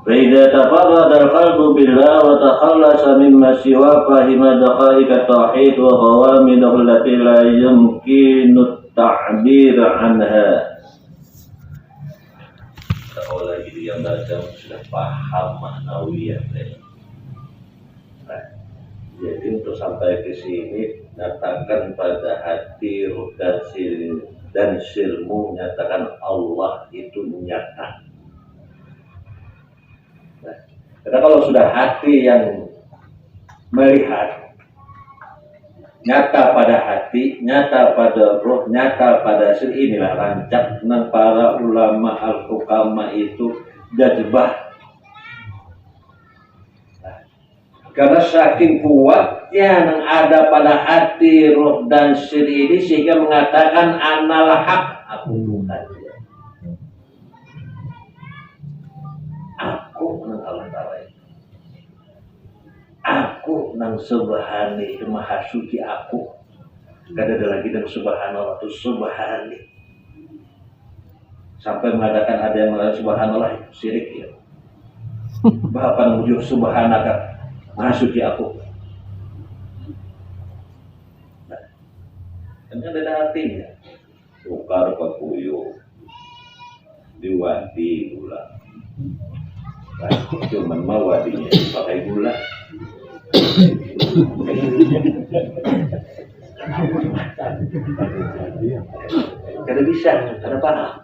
Fa idza tafarrada al-qalbu billah wa takhallasa mimma siwa fahima daqa'iq tauhid wa qawamidahu allati la yumkinu at-ta'bir anha. Kalau lagi dia baca sudah paham maknawiyah. Nah, jadi untuk sampai ke sini nyatakan pada hati ruh dan sirmu, nyatakan Allah itu nyata. Nah, karena kalau sudah hati yang melihat, nyata pada hati, nyata pada roh, nyata pada sir, inilah rancak nang para ulama al-hukama itu jazbah. Nah, karena saking kuatnya yang ada pada hati, roh dan sir ini sehingga mengatakan anal haq, aku Tuhan. Aku nang Allah Ta'ala, aku nang subhani, itu maha suci aku. Gak ada lagi nang subhanallah itu subhani. Sampai mengatakan ada yang mengatakan subhanallah itu syirik ya. Bapak menuju subhanaka, maha suci aku. Nah, kan ada artinya. Tukar pakuyo, diwadi gula. Nah, cuman mau wadinya pakai gula. Kada bisa, kada paham.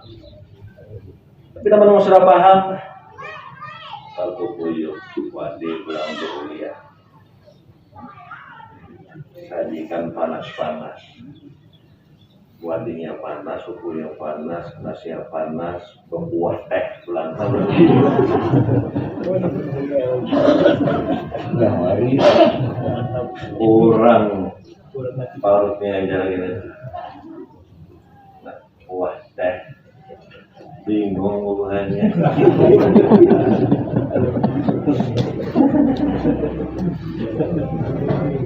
Tapi teman-teman sudah paham. Kalau kukuyo, wadi pulang untuk kuliah. Sajikan panas-panas. Wadinya panas, kukuyo panas, nasinya panas, berkuah teh pulang tahun. Kurang parutnya jalan-jalan. Nah, kuah teh. Bingung hubungannya.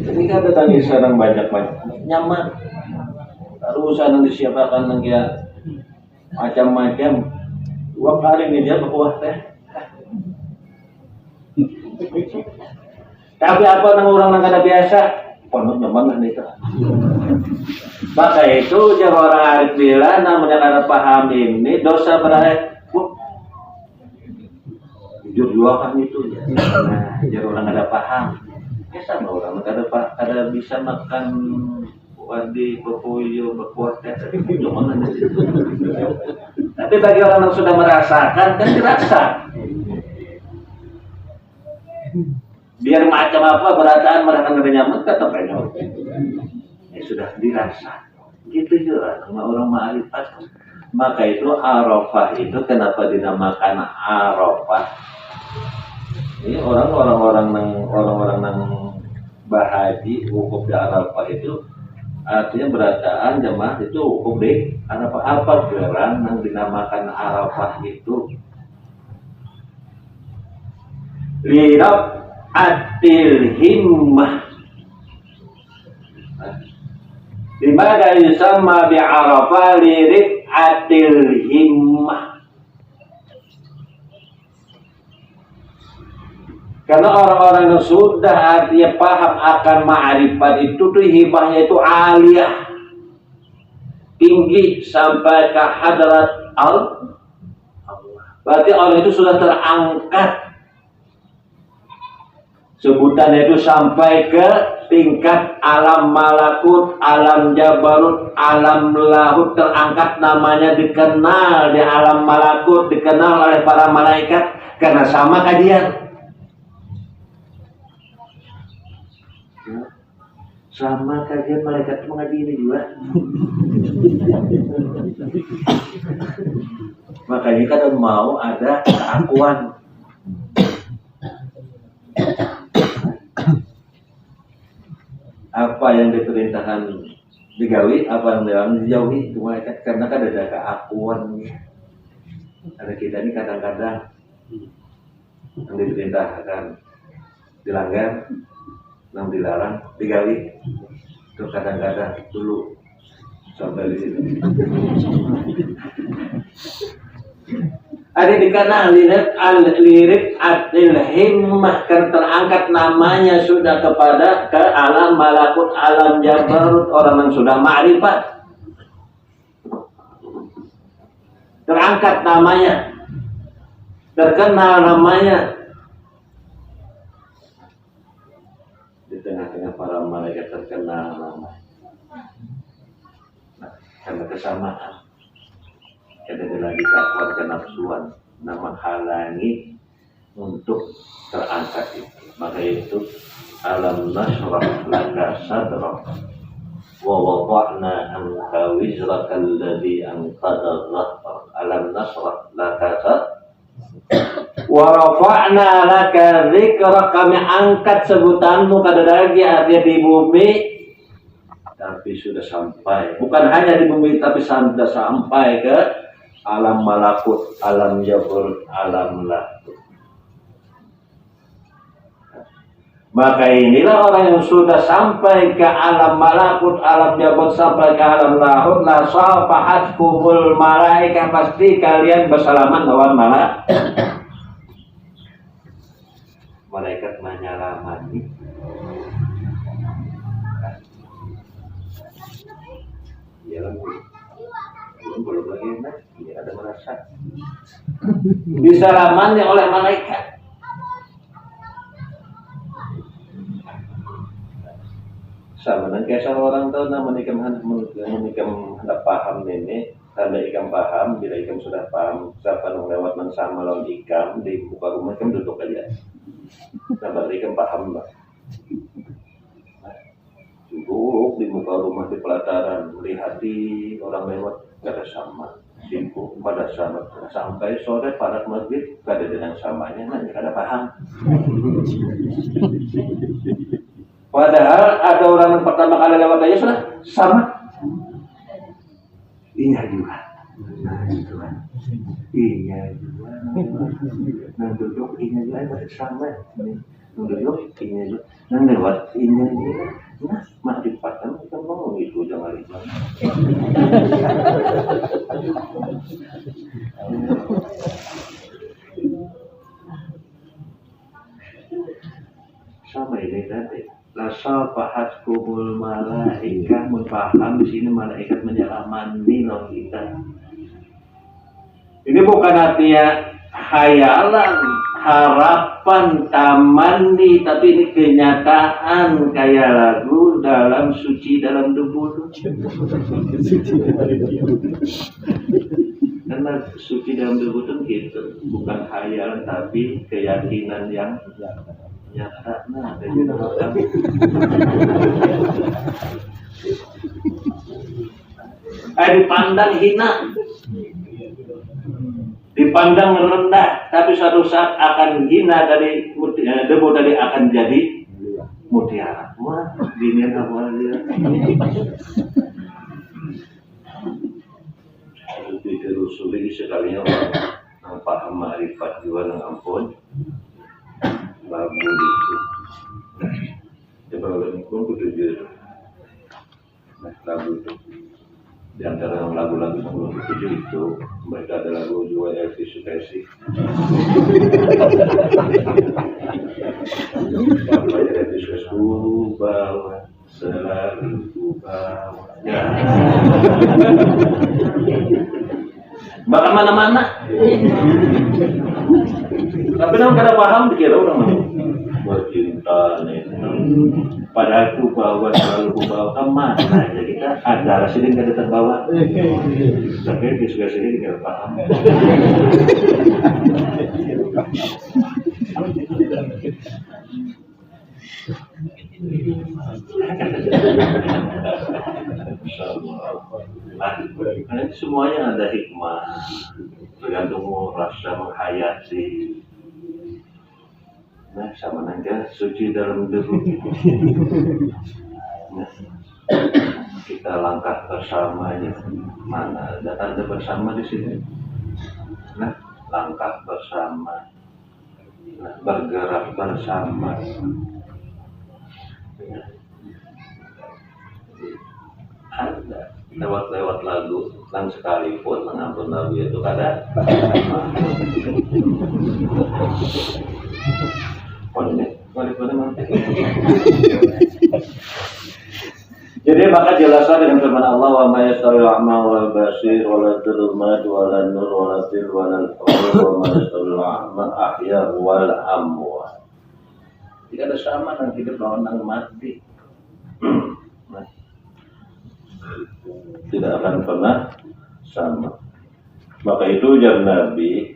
Ini kan ada tangisan yang banyak-banyak. Nyaman. Urusan yang disiapkan yang kayak macam-macam. 2 kali nih dia berkuah teh. Tapi apa nang orang nang kada biasa? Penuh nyaman itu. Maka itu jangan orang arif bilang namanya kada paham ini dosa berat. Jujur dua kan itu ya. Nah, jangan orang kada paham. Ya sama orang kada bisa makan wadi berkuyu berkuah teh. Tapi bagi orang yang sudah merasakan kan dirasa. Biar macam apa berataan mereka nggak nyaman tetap pengen. Ya sudah dirasa. Gitu juga sama orang ma'rifat. Maka itu Arafah itu kenapa dinamakan Arafah? Ini orang-orang nang bahaji wukuf di Arafah itu artinya berataan jemaah itu wukuf di Arafah. Apa geran yang dinamakan Arafah itu? Lirab atil himmah. Dimana yusamma bi Arafah lirik atil himmah. Karena orang-orang yang sudah artinya paham akan ma'rifat itu tuh hibahnya itu aliyah, tinggi sampai ke hadrat Allah. Berarti orang itu sudah terangkat. Sebutannya itu sampai ke tingkat alam malakut, alam jabarut, alam lahut, terangkat namanya dikenal di alam malakut, dikenal oleh para malaikat karena sama kajian. Sama kajian malaikat mengadili juga. Makanya kan mau ada keakuan. Apa yang diperintahkan digawi, apa yang dilarang dijauhi, itu malaikat karena kan ada keakuan. Ada kita ini kadang-kadang yang diperintahkan dilanggar, yang dilarang digawi. Itu kadang-kadang dulu Sampai di situ. Ada dikenal lirik atil himmah kan terangkat namanya sudah kepada ke alam malakut, alam jabarut, orang yang sudah ma'rifat. Terangkat namanya, terkenal namanya di tengah-tengah para malaikat terkenal namanya. Nah, karena kesamaan, kadang lagi kawan kenafsuan, nama halangi untuk terangkat itu. Maka itu alam nashrah laka sadrak wa wada'na anka wizraka alladhi anqadha dhahrak. Alam nasrah laka wa rafa'na laka dzikra, kami angkat sebutanmu kada lagi artinya di bumi tapi sudah sampai, bukan hanya di bumi tapi sudah sampai ke alam malakut, alam jabarut, alam lahut. Maka inilah orang yang sudah sampai ke alam malakut, alam jabarut, sampai ke alam lahut, la safahat kumul malaika, pasti kalian bersalaman lawan malaikat menyelamati. Ya belum lagi ini ada merasa disalamani oleh malaikat. Sama dan kayak orang tahu nama menikam hendak paham ini, tanda ikam paham, bila ikam sudah paham, siapa yang lewat sama lawan ikam di muka rumah ikam duduk aja. Sabar ikam paham lah. Duduk di muka rumah di pelataran, melihati orang lewat kada sama, sibuk pada sama sampai sore pada maghrib kada dengan samanya, nanti kada paham. Padahal ada orang yang pertama kali lewat aja sudah sama. Iya juga. Nah itu kan. Iya juga. Nah duduk iya juga sama. Duduk iya juga. Nah lewat iya juga. Nah makrifatan kita mau itu jangan lupa. Sama ini tadi. Lasal pahat kumul malaika, paham di sini malaikat menyelamani non kita. Ini bukan artinya khayalan, harapan, tamandi, tapi ini kenyataan kayak lagu dalam suci dalam debu. Karena suci dalam debu itu gitu, bukan khayalan tapi keyakinan yang nyata. Nah, dipandang hina, dipandang rendah, tapi suatu saat akan hina dari debu tadi akan jadi mutiara. Wah, dini apa dia? Itu terusuli sekalinya orang paham ma'rifat juga nang ampun. Lagu itu, coba ulang pun kutujuh. Nah lagu itu, di antara lagu-lagu sebelum kutujuh itu, mereka ada lagu juga Elvis Sukaisi. Apa ya Elvis Sukaisi? Ku bawa selalu ku bawa. Ya. Bahkan mana-mana. Tapi orang kada paham dikira orang bercinta nih. Padahal ku bawa selalu ku bawa kemana aja kita ada rasanya kada terbawa. Tapi disuka sini kada paham. Nah, semuanya ada hikmah, tergantung rasa menghayati. Nah, sama aja suci dalam debu. Nah, kita langkah bersamanya, mana ada tanda bersama di sini. Nah, langkah bersama, nah, bergerak bersama. Ada lewat lagu nang sekalipun mengampun lagu itu kada jadi maka jelaslah dengan firman Allah wa ma yastawil a'ma wal basir wala dhulumat wala nur wala til wala wa ma yastawil a'ma ahya wal amwat. Tidak ada sama dengan hidup lawan mati. Tidak akan pernah sama. Maka itu ujar Nabi,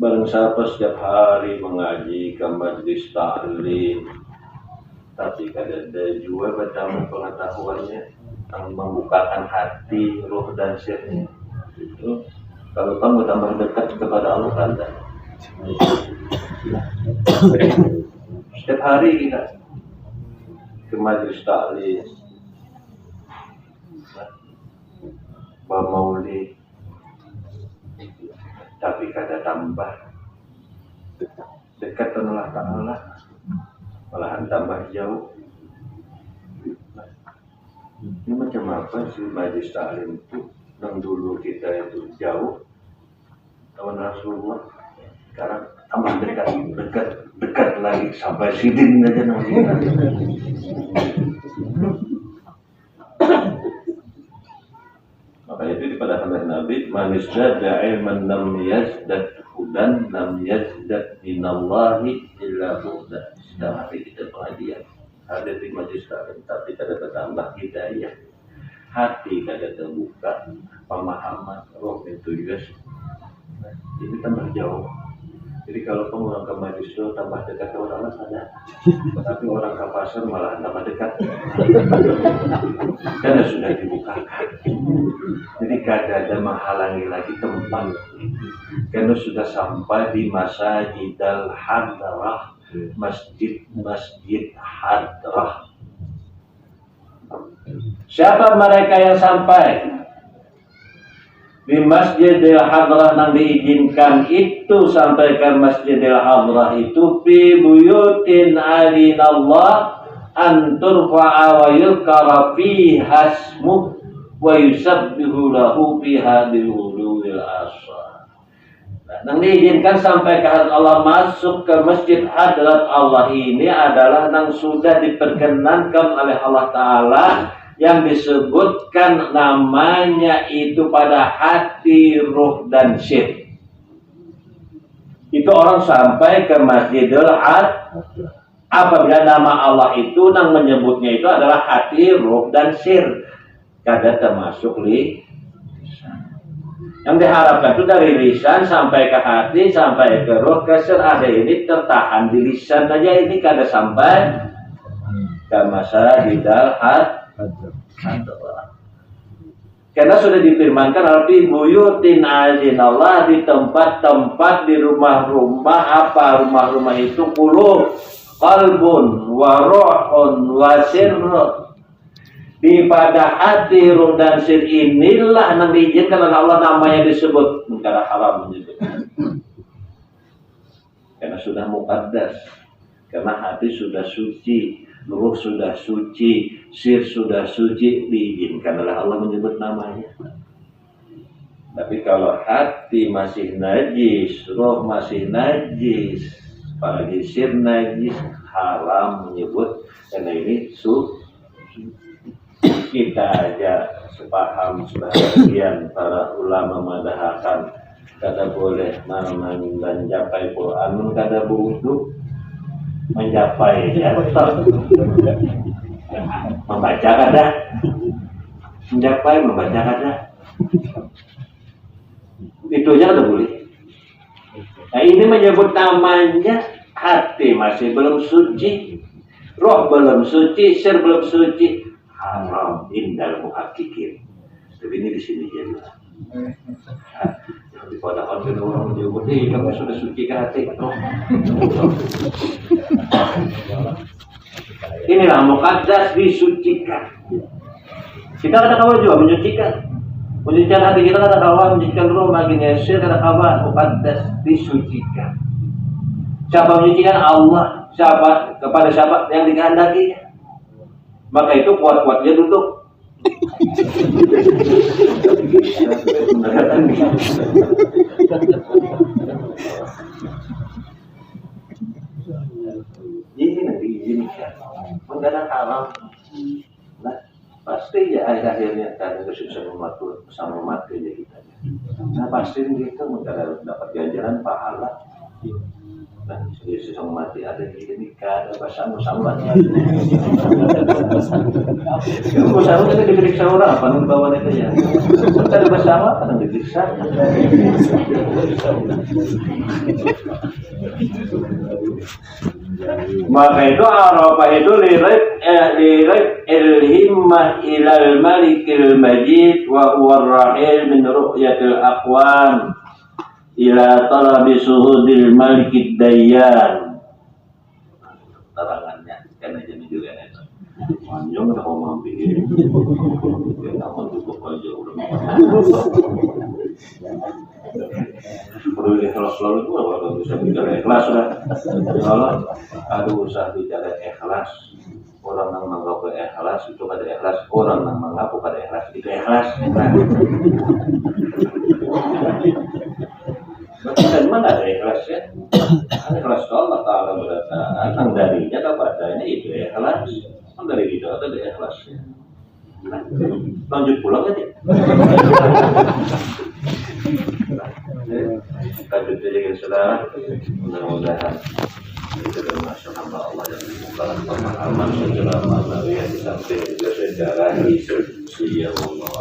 barang siapa setiap hari mengaji ke majlis ta'lim tapi kada ada juga baca pengetahuannya yang membukakan hati, roh dan sirnya, itu kalau kamu tambah dekat kepada Allah kada. Setiap hari kita ke majlis ta'lim, bermaulid, tapi kada tambah dekat dengan Allah, malahan tambah jauh. Ini macam apa sih majlis ta'lim itu? Yang dulu kita itu jauh lawan Rasulullah, sekarang tambah dekat lagi sampai sidin aja namanya. Maka itu pada hadis Nabi, man izdada ilman lam yazdad hudan lam yazdad minallahi illa hudan. Setiap hari kita pengajian, hadir di majlis ta'lim tapi tidak bertambah hidayah, hati tidak terbuka, pemahaman roh itu juga ini tambah jauh. Jadi kalau kamu orang ke majlis itu tambah dekat ke orang saja, tapi orang ke pasar malah tambah dekat karena sudah dibukakan. Jadi kada ada menghalangi lagi tempat, karena sudah sampai di Masjidil Hadrah, masjid Hadrah. Siapa mereka yang sampai di Masjidil Hadrah yang diizinkan itu sampai ke Masjidil Hadrah itu fi buyutin adinallah an turfa'a wa yuzkara fiha ismuh wa yusabbihu lahu fiha bil ghudwi wal asar. Yang diizinkan sampai ke Allah masuk ke Masjid Hadrat Allah ini adalah yang sudah diperkenankan oleh Allah Ta'ala, yang disebutkan namanya itu pada hati, ruh, dan sir. Itu orang sampai ke Masjidil Hadrah apabila nama Allah itu yang menyebutnya itu adalah hati, ruh, dan sir. Kada termasuk lisan. Yang diharapkan itu dari lisan sampai ke hati, sampai ke ruh, ke sir. Ada ini tertahan di lisan saja, ini kada sampai ke Masjidil Hadrah. Karena sudah difirmankan alfi buyutin azinallah, di tempat-tempat, di rumah-rumah. Apa rumah-rumah itu? Qulub, qalbun, wa ruhun, wa sirrun. Di pada hati, ruh, dan sir inilah yang diizinkan oleh Allah namanya disebut. Karena haram menyebut, karena sudah muqaddas, karena hati sudah suci, ruh sudah suci, sir sudah suci, diizinkan oleh Allah menyebut namanya. Tapi kalau hati masih najis, ruh masih najis, apalagi sir najis, haram menyebut. Karena ini kita aja sepaham sebagian para ulama madahakan kada boleh mencapai Quran, kada butuh mencapai jatuh membaca kada, mencapai membaca kada, itu aja kada boleh. Nah ini menyebut namanya hati masih belum suci, roh belum suci, sir belum suci, haram indal muhakkikin. Tapi ini di sini jadi di pada orang menyebut, kamu sudah suci ke hati, roh. Inilah muqaddas, disucikan. Kita kada kawan juga menyucikan hati kita, kada kawan menyucikan roh, bagian sir kada kawan, muqaddas, disucikan. Siapa menyucikan? Allah. Siapa? Kepada siapa yang dikehendakinya. Maka itu kuat-kuatnya duduk Ini nanti izinkan, mengenai haram. Nah, pasti ya akhirnya karena kesusahan sama mati ya kita. Nah pasti kita dapat ganjaran pahala. Nah, Yesus yang mati ada di nikah, ada bersama-sama. Bersama kita diperiksa orang, apa yang bawa mereka ya? Kita bersama, apa yang diperiksa? Maka itu Arafah itu lirik ilhimmah ilal malikil majid wa huwa rahil min ru'yatil aqwan ila talabi suhudil malikid dayyan. Terangannya karena jadi juga itu panjang udah mau mampir kita mau cukup aja udah perlu ikhlas selalu itu kalau bisa bicara ikhlas sudah kalau ada usaha bicara ikhlas orang yang mengaku ikhlas itu pada ikhlas orang yang mengaku pada ikhlas itu ikhlas dan mana ada ikhlas ya? Ikhlas Allah Taala berdatang darinya kepadanya itu ikhlas. Dari itu ada ikhlasnya. Lanjut pulang ya deh. Lanjut saja saudara. Mudah-mudahan kita bermasya Allah yang membukakan pemahaman secara maknawi yang disampaikan secara hisab. Ya Allah.